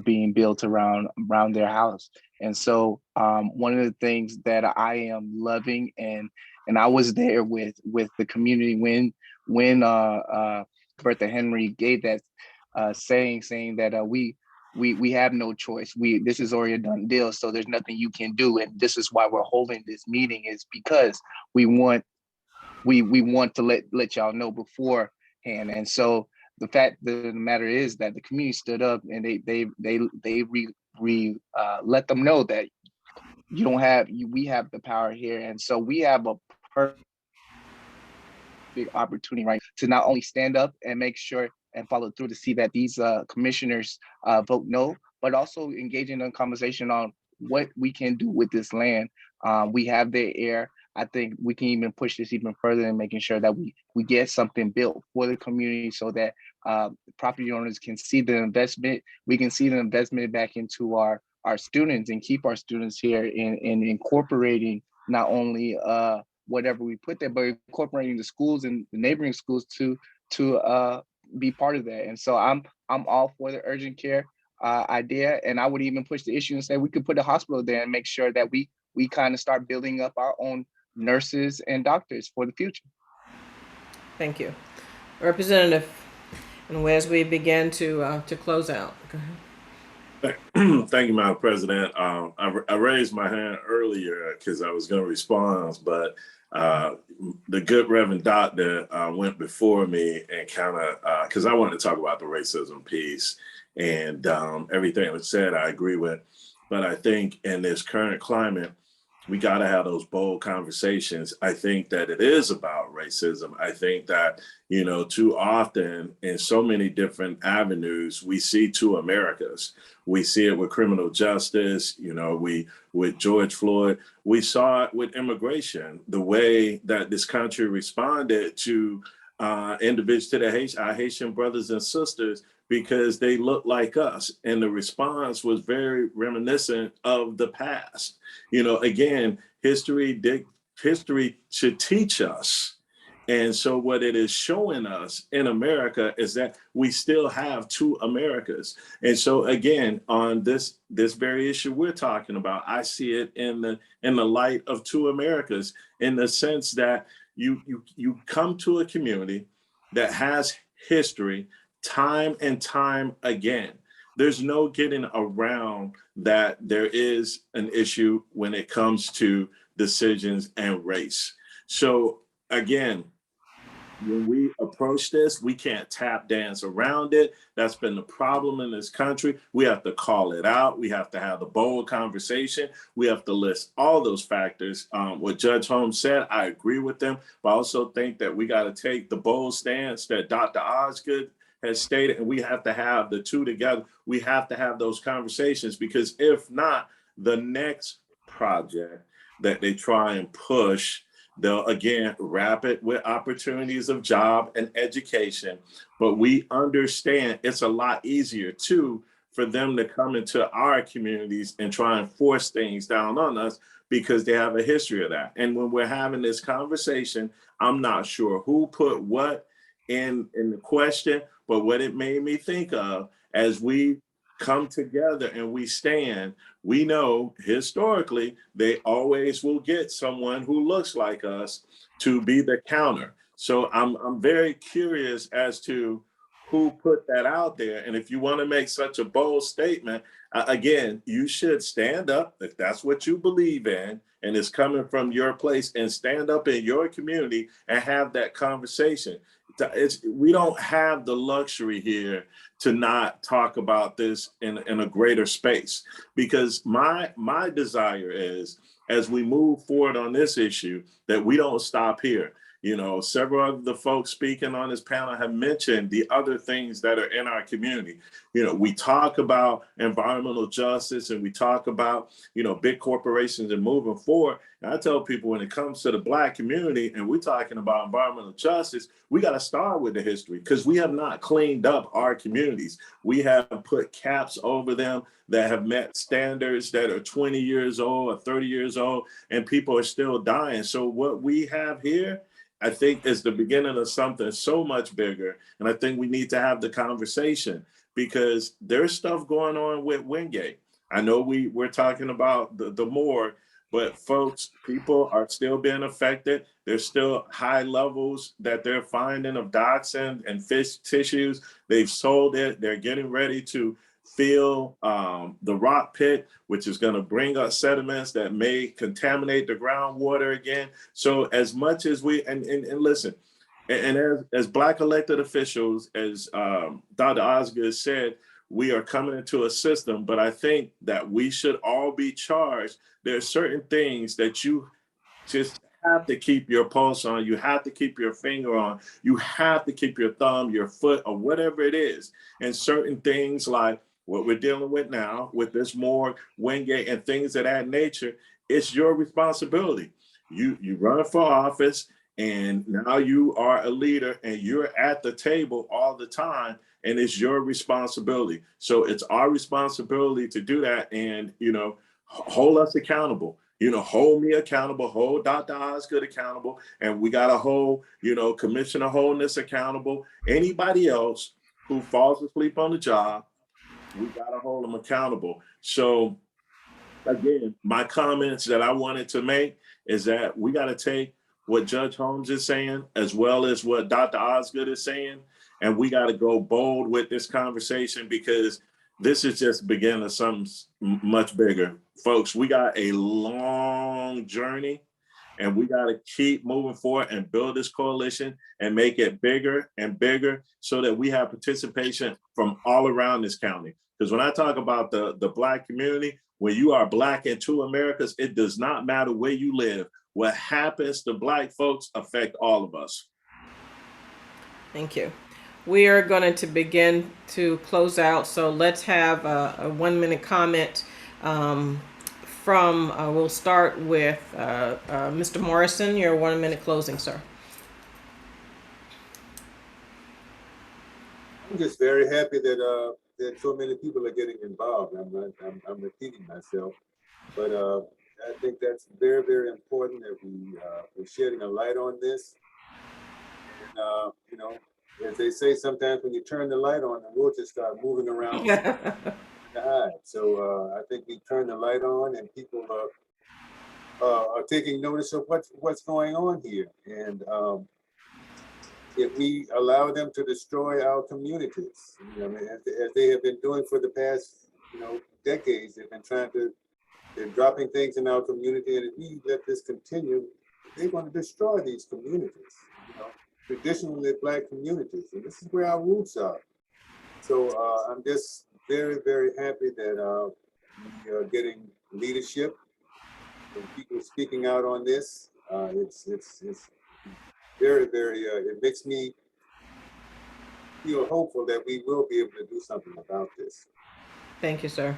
being built around their house. And so one of the things that I am loving, and I was there with the community when Bertha Henry gave that saying that we have no choice. This is already a done deal, so there's nothing you can do. And this is why we're holding this meeting, is because we want to let y'all know beforehand. And so the fact of the matter is that the community stood up and they let them know that we have the power here. And so we have a perfect opportunity, right, to not only stand up and make sure and follow through to see that these commissioners vote no, but also engaging in a conversation on what we can do with this land. We have the air. I think we can even push this even further in making sure that we get something built for the community so that property owners can see the investment. We can see the investment back into our students and keep our students here in incorporating not only whatever we put there, but incorporating the schools and the neighboring schools to be part of that. And so I'm all for the urgent care idea, and I would even push the issue and say we could put a hospital there and make sure that we kind of start building up our own nurses and doctors for the future. Thank you, Representative. And as we begin to close out, go ahead. Thank you, Madam President. I raised my hand earlier because I was going to respond, but the good Reverend Doctor went before me and kind of, because I wanted to talk about the racism piece, and everything that was said, I agree with. But I think in this current climate, we got to have those bold conversations. I think that it is about racism. I think that, too often in so many different avenues, we see two Americas. We see it with criminal justice, with George Floyd. We saw it with immigration, the way that this country responded to individuals, to our Haitian brothers and sisters, because they look like us. And the response was very reminiscent of the past. Again, history should teach us. And so what it is showing us in America is that we still have two Americas. And so again, on this very issue we're talking about, I see it in the light of two Americas, in the sense that you come to a community that has history time and time again. There's no getting around that there is an issue when it comes to decisions and race. So again, when we approach this, we can't tap dance around it. That's been the problem in this country. We have to call it out. We have to have the bold conversation. We have to list all those factors. What Judge Holmes said, I agree with them, but I also think that we got to take the bold stance that Dr. Osgood has stated, and we have to have the two together. We have to have those conversations, because if not, the next project that they try and push, they'll again wrap it with opportunities of job and education. But we understand it's a lot easier too for them to come into our communities and try and force things down on us, because they have a history of that. And when we're having this conversation, I'm not sure who put what in the question, but what it made me think of, as we come together and we stand, we know historically they always will get someone who looks like us to be the counter. So I'm very curious as to who put that out there. And if you want to make such a bold statement, again, you should stand up if that's what you believe in and it's coming from your place, and stand up in your community and have that conversation. We don't have the luxury here to not talk about this in a greater space, because my desire is, as we move forward on this issue, that we don't stop here. You know, several of the folks speaking on this panel have mentioned the other things that are in our community. You know, we talk about environmental justice and we talk about, you know, big corporations and moving forward. And I tell people, when it comes to the Black community and we're talking about environmental justice, we got to start with the history, because we have not cleaned up our communities. We have put caps over them that have met standards that are 20 years old or 30 years old, and people are still dying. So what we have here, I think, is the beginning of something so much bigger. And I think we need to have the conversation, because there's stuff going on with Wingate. I know we're talking about the morgue, but folks, people are still being affected. There's still high levels that they're finding of dioxin and fish tissues. They've sold it. They're getting ready to fill the rock pit, which is going to bring up sediments that may contaminate the groundwater again. So as much as we, and listen, and as Black elected officials, as Dr. Osgood said, we are coming into a system, but I think that we should all be charged. There are certain things that you just have to keep your pulse on. You have to keep your finger on. You have to keep your thumb, your foot, or whatever it is. And certain things like what we're dealing with now with this morgue, Wingate, and things of that nature, it's your responsibility. You run for office, and now you are a leader, and you're at the table all the time, and it's your responsibility. So it's our responsibility to do that, and, you know, hold us accountable. You know, hold me accountable, hold Dr. Osgood accountable, and we got to hold, you know, Commissioner Holness accountable. Anybody else who falls asleep on the job, we got to hold them accountable. So again, my comments that I wanted to make is that we got to take what Judge Holmes is saying, as well as what Dr. Osgood is saying, and we got to go bold with this conversation, because this is just the beginning of something much bigger. Folks, we got a long journey, and we got to keep moving forward and build this coalition and make it bigger and bigger, so that we have participation from all around this county. Because when I talk about the Black community, when you are Black in two Americas, it does not matter where you live. What happens to Black folks affect all of us. Thank you. We are going to begin to close out. So let's have a 1 minute comment we'll start with Mr. Morrison, your 1 minute closing, sir. I'm just very happy that so many people are getting involved. I'm repeating myself, but I think that's very, very important that we're shedding a light on this. And you know, as they say, sometimes when you turn the light on, the roaches start moving around the hide. So I think we turn the light on, and people are taking notice of what's going on here. And if we allow them to destroy our communities, you know, as they have been doing for the past, you know, decades, they're dropping things in our community, and if we let this continue, they're going to destroy these communities, you know, traditionally Black communities, and this is where our roots are. So I'm just very, very happy that we are getting leadership and people speaking out on this. It's very, very, it makes me feel hopeful that we will be able to do something about this. Thank you, sir.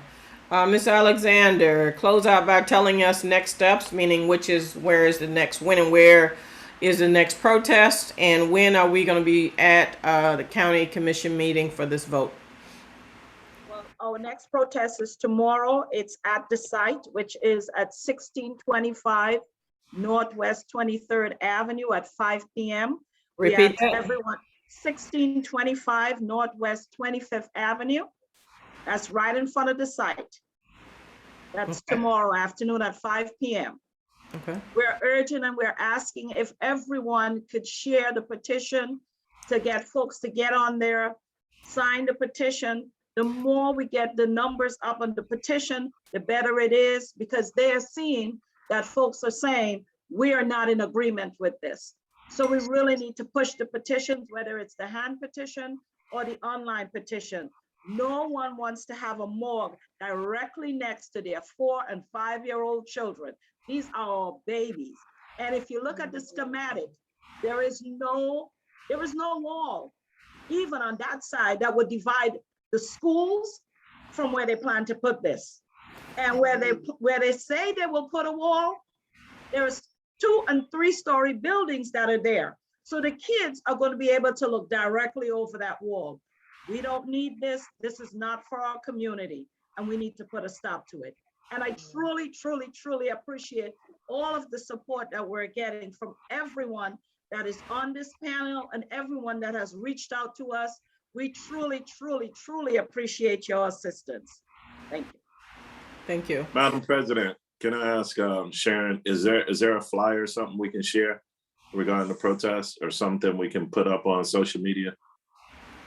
Ms. Alexander, close out by telling us next steps, meaning where is the next, when and where is the next protest, and when are we going to be at the county commission meeting for this vote? Well, our next protest is tomorrow. It's at the site, which is at 1625 Northwest 23rd Avenue at 5 p.m. Repeat that. Everyone, 1625 Northwest 25th Avenue That's right in front of the site. That's Okay. tomorrow afternoon at 5 p.m. Okay. We're urging and we're asking if everyone could share the petition to get folks to get on there, sign the petition. The more we get the numbers up on the petition, the better it is, because they are seeing that folks are saying, we are not in agreement with this. So we really need to push the petitions, whether it's the hand petition or the online petition. No one wants to have a morgue directly next to their 4- and 5-year-old children. These are all babies. And if you look at the schematic, there is no wall, even on that side, that would divide the schools from where they plan to put this. And where they say they will put a wall, there's 2- and 3-story buildings that are there. So the kids are going to be able to look directly over that wall. We don't need this. This is not for our community, and we need to put a stop to it. And I truly, truly, truly appreciate all of the support that we're getting from everyone that is on this panel and everyone that has reached out to us. We truly, truly, truly appreciate your assistance. Thank you. Thank you. Madam President, can I ask Sharon, is there a flyer or something we can share regarding the protest, or something we can put up on social media?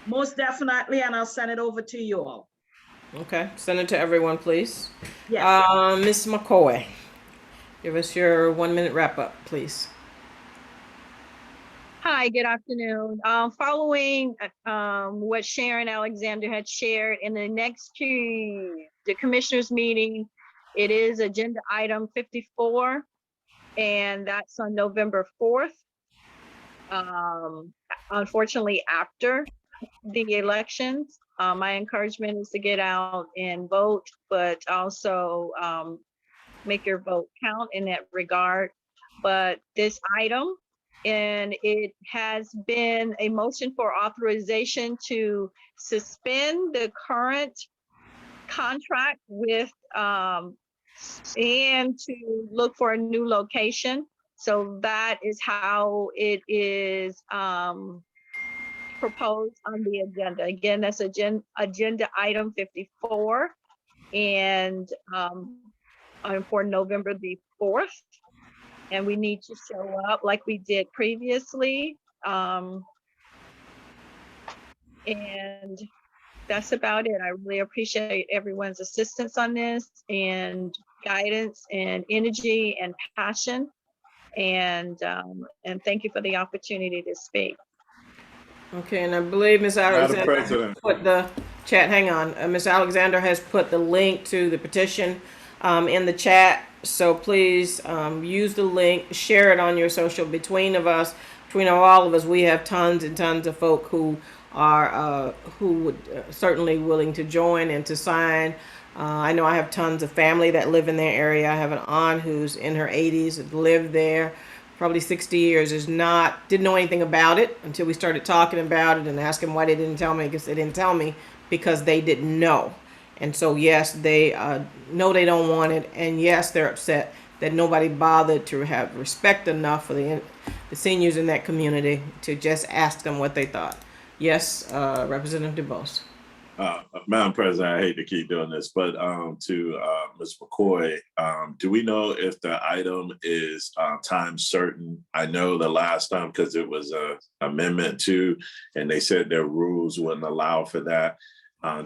Most definitely, and I'll send it over to you all. Okay, send it to everyone, please. Yes. Ms. McCoy, give us your 1-minute wrap up, please. Hi, good afternoon. Following what Sharon Alexander had shared, in the next the commissioners meeting, it is agenda item 54, and that's on November 4th. Unfortunately, after the elections, my encouragement is to get out and vote, but also make your vote count in that regard. But this item, and it has been a motion for authorization to suspend the current contract with and to look for a new location. So that is how it is proposed on the agenda. Again, that's agenda item 54, and for November the 4th. And we need to show up like we did previously. And that's about it. I really appreciate everyone's assistance on this, and guidance and energy and passion. And thank you for the opportunity to speak. Okay, and I believe Ms. Alexander President. put the chat, hang on, Ms. Alexander has put the link to the petition in the chat. So please use the link, share it on your social. Between all of us, we have tons and tons of folk who are certainly willing to join and to sign. I know I have tons of family that live in their area. I have an aunt who's in her 80s, lived there probably 60 years, didn't know anything about it until we started talking about it and asking why they didn't tell me. I guess they didn't tell me because they didn't know. And so, yes, they know they don't want it. And yes, they're upset that nobody bothered to have respect enough for the seniors in that community to just ask them what they thought. Yes, Representative DuBose. Madam President, I hate to keep doing this, but to Ms. McCoy, do we know if the item is time certain? I know the last time, because it was a amendment to, and they said their rules wouldn't allow for that.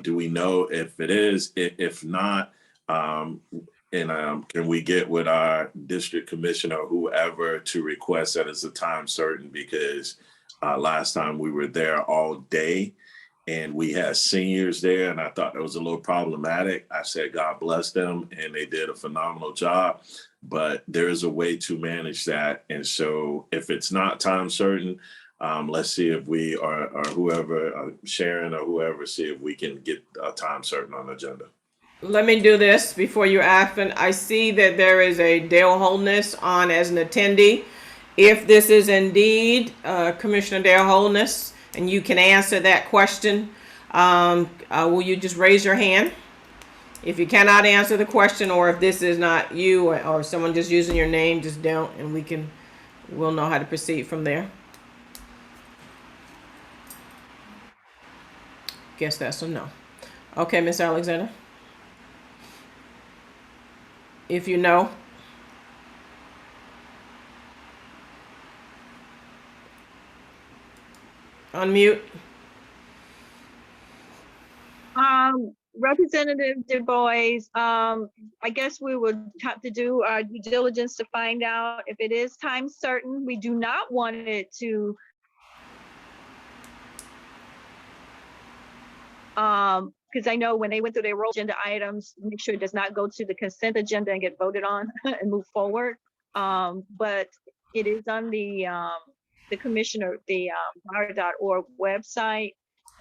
Do we know if it is? If not, can we get with our district commissioner or whoever to request that it's a time certain? Because last time we were there all day and we had seniors there, and I thought that was a little problematic. I said, God bless them, and they did a phenomenal job, but there is a way to manage that. And so if it's not time certain, let's see if we or whoever, Sharon or whoever, see if we can get a time certain on the agenda. Let me do this before you ask. I see that there is a Dale Holness on as an attendee. If this is indeed Commissioner Dale Holness, and you can answer that question, will you just raise your hand? If you cannot answer the question, or if this is not you or someone just using your name, just don't, and we'll know how to proceed from there. Guess that's a no. Okay, Ms. Alexander. If you know. Unmute. Representative Du Bois, I guess we would have to do our due diligence to find out if it is time certain. We do not want it to because I know when they went through their roll agenda items, make sure it does not go to the consent agenda and get voted on and move forward. But it is on the commissioner, the Broward.org website.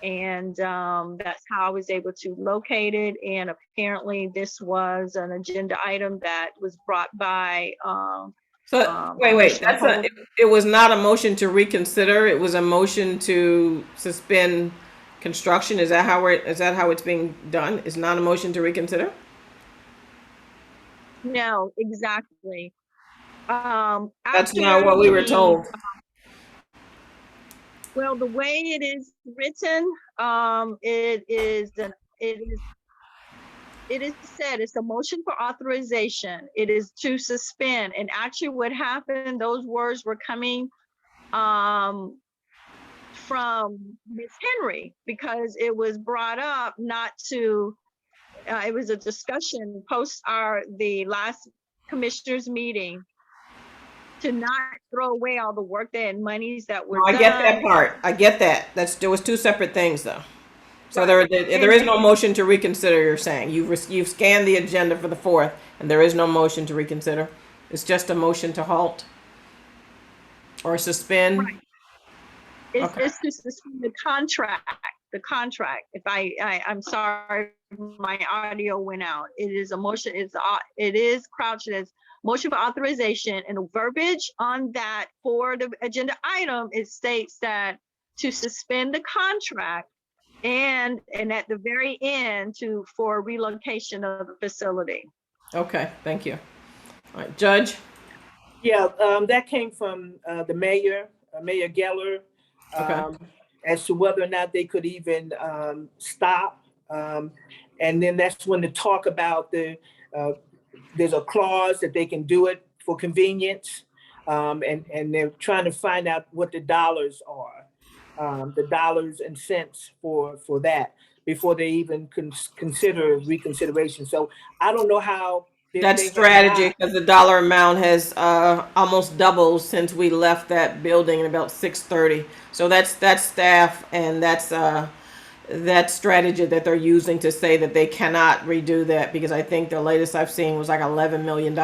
And that's how I was able to locate it. And apparently this was an agenda item that was brought by Wait. Commissioner Holmes. It was not a motion to reconsider. It was a motion to suspend construction. Is that how it's being done? It's not a motion to reconsider? No, exactly. That's not what we were told. Well, the way it is written, it is said it's a motion for authorization. It is to suspend. And actually what happened, those words were coming from Ms. Henry, because it was brought up not to, it was a discussion post the last commissioners meeting to not throw away all the work and monies that were done. I get that part. I get that. There was two separate things though. So there is no motion to reconsider. You're saying you've scanned the agenda for the 4th, and there is no motion to reconsider. It's just a motion to halt or suspend. Right. It's to suspend the contract. The contract. If I'm sorry, my audio went out. It is a motion. It is crouched as motion for authorization, and the verbiage on that for the agenda item, it states that to suspend the contract and at the very end for relocation of the facility. Okay, thank you. All right, Judge. Yeah, that came from the mayor, Mayor Geller, as to whether or not they could even stop. And then that's when they talk about there's a clause that they can do it for convenience. And they're trying to find out what the dollars are, the dollars and cents for that before they even consider reconsideration. So I don't know how. That's strategy, because the dollar amount has almost doubled since we left that building at about 6:30. So that's staff, and that's that strategy that they're using to say that they cannot redo that, because I think the latest I've seen was like $11 million.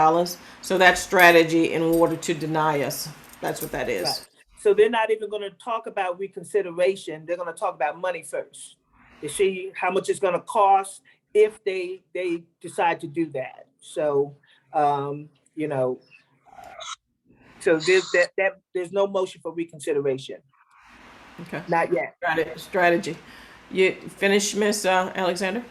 So that's strategy in order to deny us. That's what that is. Right. So they're not even going to talk about reconsideration. They're going to talk about money first to see how much it's going to cost if they decide to do that. So, you know, so there's no motion for reconsideration. Okay. Not yet. Strategy. You finish, Ms. Alexander?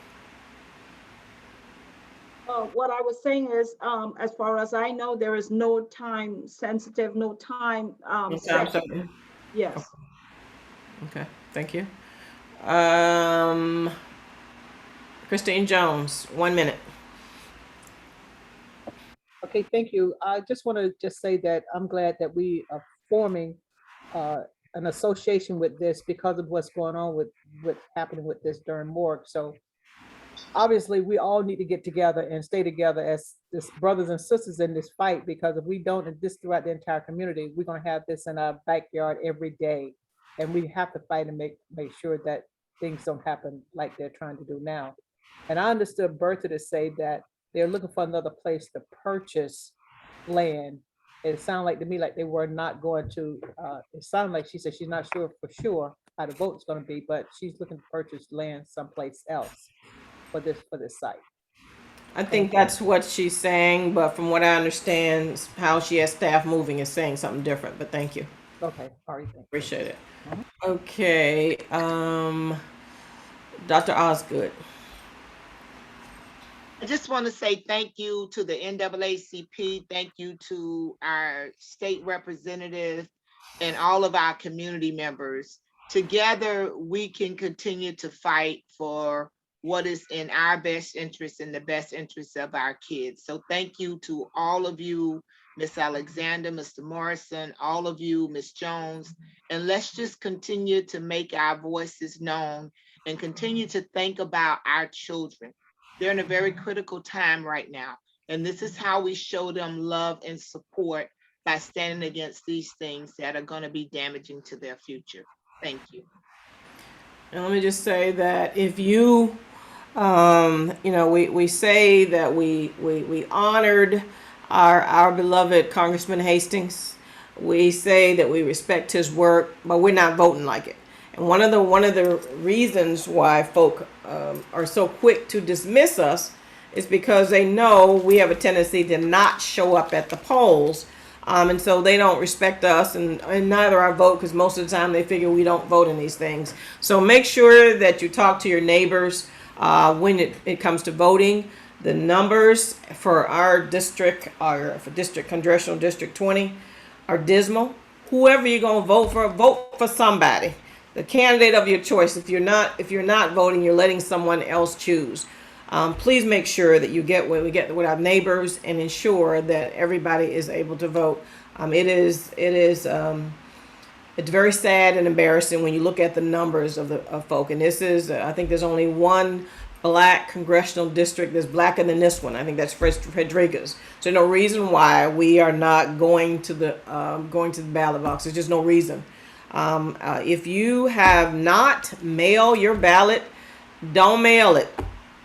What I was saying is, as far as I know, there is no time sensitive, no time set. Yes. Okay, thank you. Christine Jones, 1 minute. Okay, thank you. I just want to say that I'm glad that we are forming an association with this because of what's going on with what's happening with this during Morgue. So obviously we all need to get together and stay together as brothers and sisters in this fight, because if we don't, and this throughout the entire community, we're going to have this in our backyard every day. And we have to fight and make sure that things don't happen like they're trying to do now. And I understood Bertha to say that they're looking for another place to purchase land. It sounded like to me like they were not going to, it sounded like she said she's not sure for sure how the vote is going to be, but she's looking to purchase land someplace else for this site. I think that's what she's saying, but from what I understand, how she has staff moving is saying something different, but thank you. Okay, all right. Appreciate it. Okay, Dr. Osgood. I just want to say thank you to the NAACP. Thank you to our state representative and all of our community members. Together, we can continue to fight for what is in our best interest and the best interest of our kids. So thank you to all of you, Miss Alexander, Mr. Morrison, all of you, Miss Jones, and let's just continue to make our voices known and continue to think about our children. They're in a very critical time right now, and this is how we show them love and support, by standing against these things that are going to be damaging to their future. Thank you. And let me just say that if you, we say that we honored our beloved Congressman Hastings. We say that we respect his work, but we're not voting like it. And one of the reasons why folk are so quick to dismiss us is because they know we have a tendency to not show up at the polls. And so they don't respect us and neither our vote, because most of the time they figure we don't vote in these things. So make sure that you talk to your neighbors when it comes to voting. The numbers for our district, for Congressional District 20, are dismal. Whoever you're going to vote for somebody, the candidate of your choice. If you're not voting, you're letting someone else choose. Please make sure that you get with our neighbors and ensure that everybody is able to vote. It's very sad and embarrassing when you look at the numbers of folk. And this is, I think there's only one black congressional district that's blacker than this one. I think that's Frederica's. So no reason why we are not going to the ballot box. There's just no reason. If you have not mailed your ballot, don't mail it.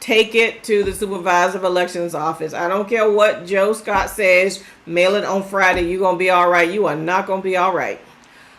Take it to the supervisor of elections office. I don't care what Joe Scott says. Mail it on Friday. You're going to be all right. You are not going to be all right.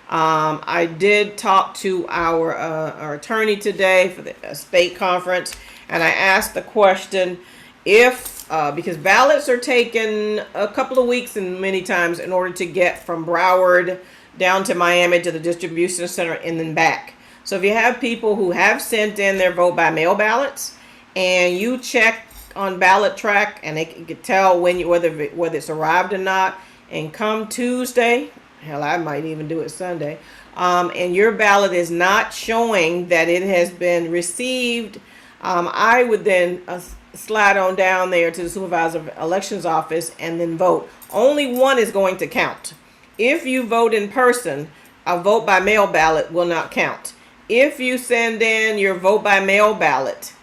I did talk to our attorney today for the state conference, and I asked the question if, because ballots are taken a couple of weeks and many times in order to get from Broward down to Miami to the distribution center and then back. So if you have people who have sent in their vote by mail ballots, and you check on ballot track and they can tell whether it's arrived or not, and come Tuesday, hell, I might even do it Sunday, and your ballot is not showing that it has been received, I would then slide on down there to the supervisor of elections office and then vote. Only one is going to count. If you vote in person, a vote by mail ballot will not count. If you send in your vote by mail ballot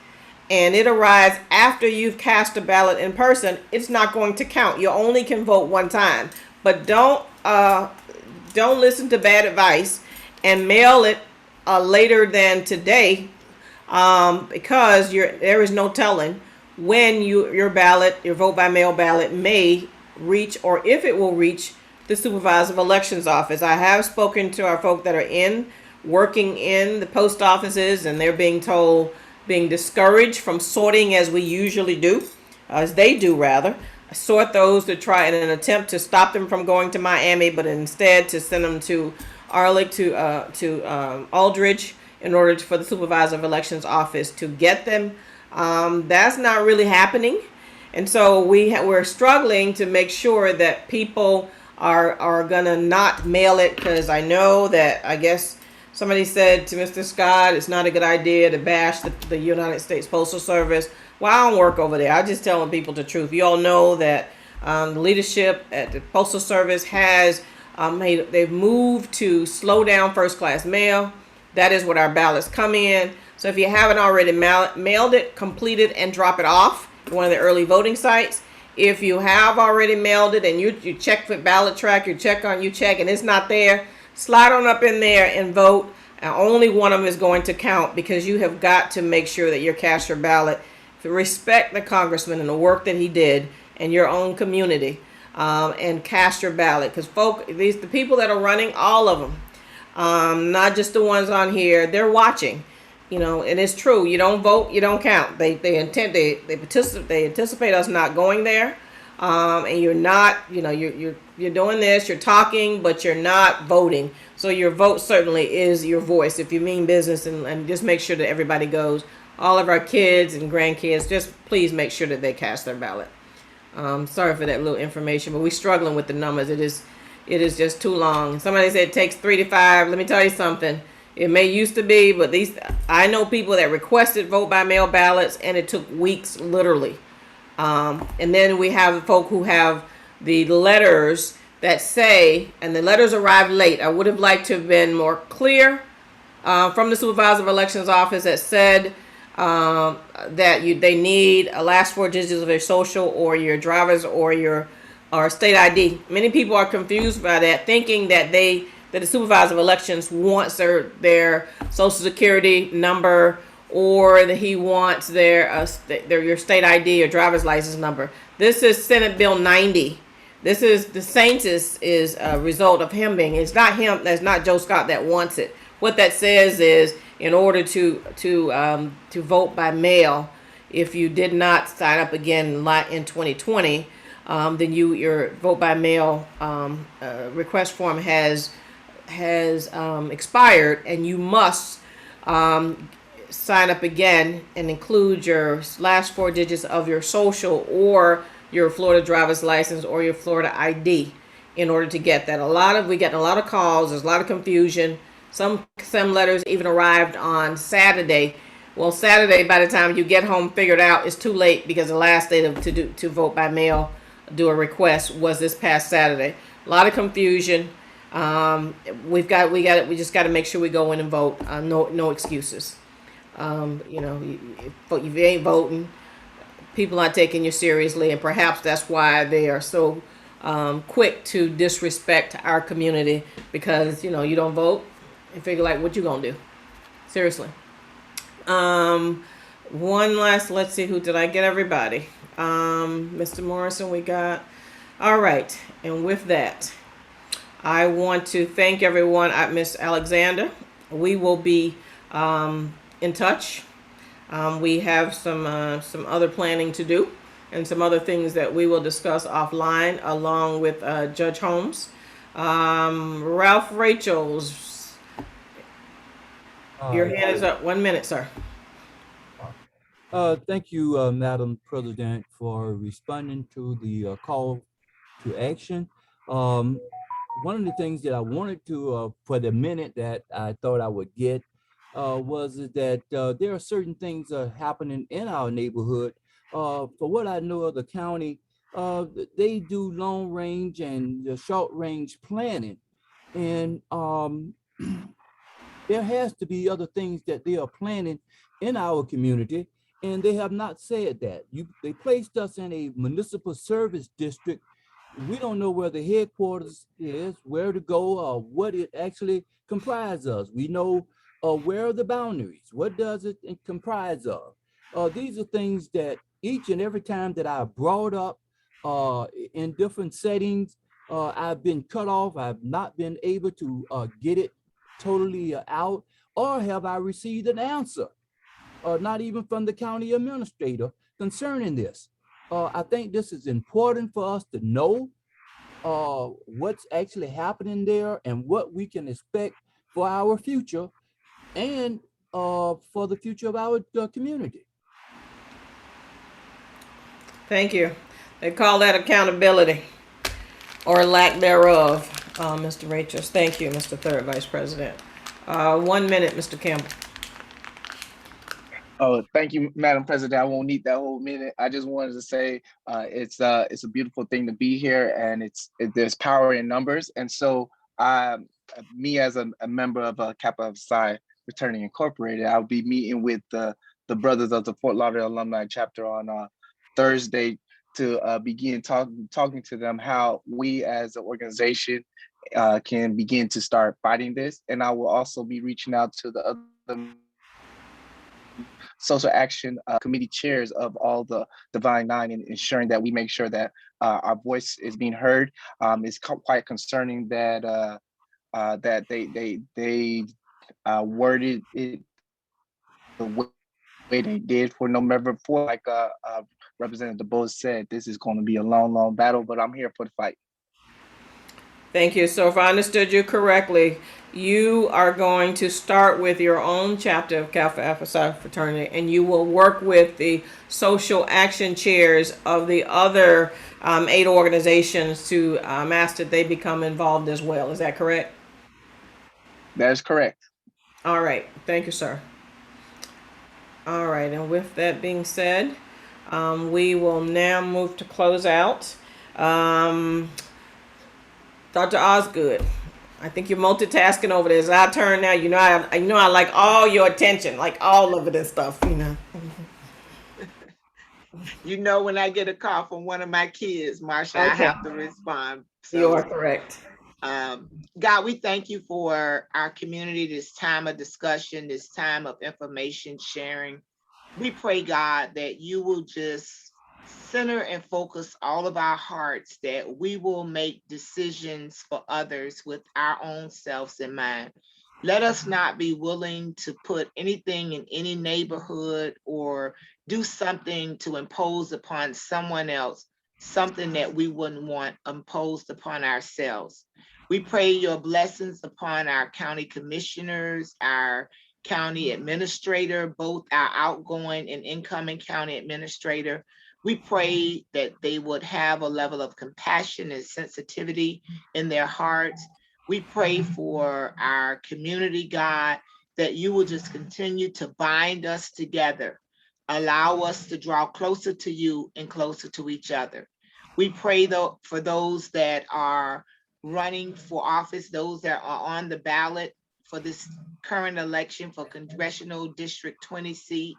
and it arrives after you've cast a ballot in person, it's not going to count. You only can vote one time. But don't listen to bad advice and mail it later than today, because there is no telling when your vote by mail ballot may reach, or if it will reach, the supervisor of elections office. I have spoken to our folk that are working in the post offices, and they're being discouraged from sorting as we usually do, as they do rather, sort those to try in an attempt to stop them from going to Miami, but instead to send them to Aldridge in order for the supervisor of elections office to get them. That's not really happening. And so we're struggling to make sure that people are gonna not mail it, because I know that, I guess somebody said to Mr. Scott, it's not a good idea to bash the United States Postal Service. Well, I don't work over there. I just telling people the truth. You all know that the leadership at the Postal Service has they've moved to slow down first class mail. That is what our ballots come in. So if you haven't already mailed it, complete it and drop it off at one of the early voting sites. If you have already mailed it and you check for ballot track, you check and it's not there, slide on up in there and vote. And only one of them is going to count, because you have got to make sure that you cast your ballot. Respect the congressman and the work that he did in your own community, and cast your ballot. Because the people that are running, all of them, not just the ones on here, they're watching. And it's true. You don't vote, you don't count. They anticipate us not going there, and you're not. You're doing this. You're talking, but you're not voting. So your vote certainly is your voice if you mean business, and just make sure that everybody goes. All of our kids and grandkids, just please make sure that they cast their ballot. Sorry for that little information, but we're struggling with the numbers. It is just too long. Somebody said it takes 3 to 5. Let me tell you something. It may used to be, but I know people that requested vote by mail ballots, and it took weeks, literally. And then we have folk who have the letters that say, and the letters arrived late. I would have liked to have been more clear from the supervisor of elections office that said that they need a last four digits of your social or your driver's or your state ID. Many people are confused by that, thinking that the supervisor of elections wants their social security number, or that he wants your state ID or driver's license number. This is Senate Bill 90. This is the Saints is a result of him being. It's not him. That's not Joe Scott that wants it. What that says is, in order to vote by mail, if you did not sign up again in 2020, then your vote by mail request form has expired, and you must sign up again and include your last four digits of your social or your Florida driver's license or your Florida ID in order to get that. We get a lot of calls. There's a lot of confusion. Some letters even arrived on Saturday. Well, Saturday, by the time you get home figured out, it's too late, because the last day to vote by mail, do a request, was this past Saturday. A lot of confusion. We just got to make sure we go in and vote. No excuses. If you ain't voting, people aren't taking you seriously, and perhaps that's why they are so quick to disrespect our community, because you don't vote and figure like, what you gonna do? Seriously. One last, let's see, who did I get? Everybody. Mr. Morrison, we got. All right, and with that, I want to thank everyone at Miss Alexander. We will be in touch. We have some other planning to do, and some other things that we will discuss offline, along with Judge Holmes. Ralph Rachels, your hand is up. 1 minute, sir. Thank you, Madam President, for responding to the call to action. One of the things that I wanted to, for the minute that I thought I would get, was that there are certain things happening in our neighborhood. For what I know of the county, they do long range and short range planning. And there has to be other things that they are planning in our community, and they have not said that. They placed us in a municipal service district. We don't know where the headquarters is, where to go, or what it actually comprises of. We know where are the boundaries, what does it comprise of? These are things that each and every time that I brought up in different settings, I've been cut off. I've not been able to get it totally out, or have I received an answer, not even from the county administrator, concerning this. I think this is important for us to know what's actually happening there and what we can expect for our future, and for the future of our community. Thank you. They call that accountability, or lack thereof, Mr. Rachels. Thank you, Mr. Third Vice President. 1 minute, Mr. Campbell. Oh, thank you, Madam President. I won't need that whole minute. I just wanted to say it's a beautiful thing to be here, and there's power in numbers. And so me as a member of Kappa Psi Fraternity Incorporated, I'll be meeting with the brothers of the Fort Lauderdale Alumni Chapter on Thursday to begin talking to them how we as an organization can begin to start fighting this. And I will also be reaching out to the other social action committee chairs of all the Divine Nine, and ensuring that we make sure that our voice is being heard. It's quite concerning that that they worded it the way they did for November 4th. Like Representative DeBose said, this is going to be a long battle, but I'm here for the fight. Thank you. So if I understood you correctly, you are going to start with your own chapter of Kappa Alpha Psi Fraternity, and you will work with the social action chairs of the other 8 organizations to ask that they become involved as well. Is that correct? That is correct. All right. Thank you, sir. All right. And with that being said, we will now move to close out. Dr. Osgood, I think you're multitasking over there. It's our turn now. I like all your attention, like all of it and stuff, You know, when I get a call from one of my kids, Marsha, I Okay. have to respond. You So, are correct. God, we thank you for our community, this time of discussion, this time of information sharing. We pray, God, that you will just center and focus all of our hearts, that we will make decisions for others with our own selves in mind. Let us not be willing to put anything in any neighborhood or do something to impose upon someone else, something that we wouldn't want imposed upon ourselves. We pray your blessings upon our county commissioners, our county administrator, both our outgoing and incoming county administrator. We pray that they would have a level of compassion and sensitivity in their hearts. We pray for our community, God, that you will just continue to bind us together, allow us to draw closer to you and closer to each other. We pray though for those that are running for office, those that are on the ballot for this current election for Congressional District 20 seat.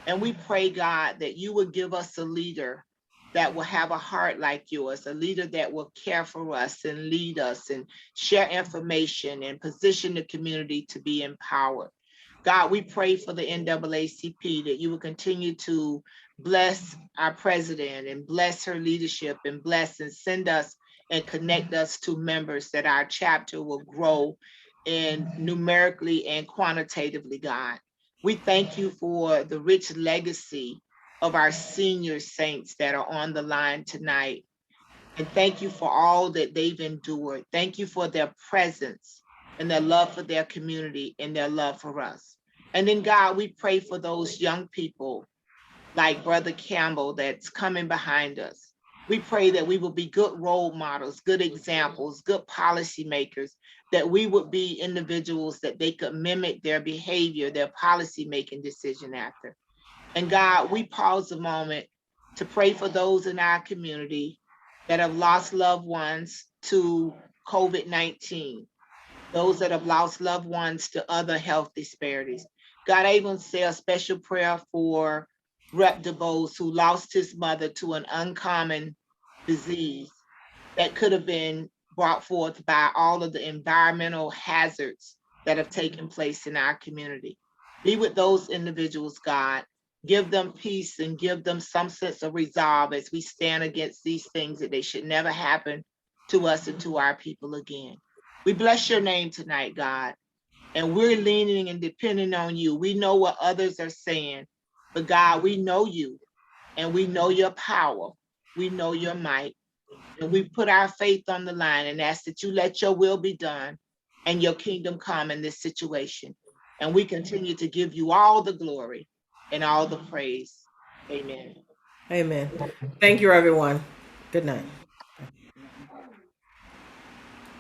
And we pray, God, that you would give us a leader that will have a heart like yours, a leader that will care for us and lead us and share information and position the community to be empowered. God, we pray for the NAACP that you will continue to bless our president and bless her leadership and bless and send us and connect us to members, that our chapter will grow in numerically and quantitatively, God. We thank you for the rich legacy of our senior saints that are on the line tonight. And thank you for all that they've endured. Thank you for their presence and their love for their community and their love for us. And then, God, we pray for those young people like Brother Campbell that's coming behind us. We pray that we will be good role models, good examples, good policymakers, that we would be individuals that they could mimic their behavior, their policymaking decision after. And God, we pause a moment to pray for those in our community that have lost loved ones to COVID-19, those that have lost loved ones to other health disparities. God, I even say a special prayer for Rep. DeBose, who lost his mother to an uncommon disease that could have been brought forth by all of the environmental hazards that have taken place in our community. Be with those individuals, God. Give them peace and give them some sense of resolve as we stand against these things, that they should never happen to us and to our people again. We bless your name tonight, God, and we're leaning and depending on you. We know what others are saying, but God, we know you and we know your power. We know your might, and we put our faith on the line and ask that you let your will be done and your kingdom come in this situation. And we continue to give you all the glory and all the praise. Amen. Amen. Thank you, everyone. Good night.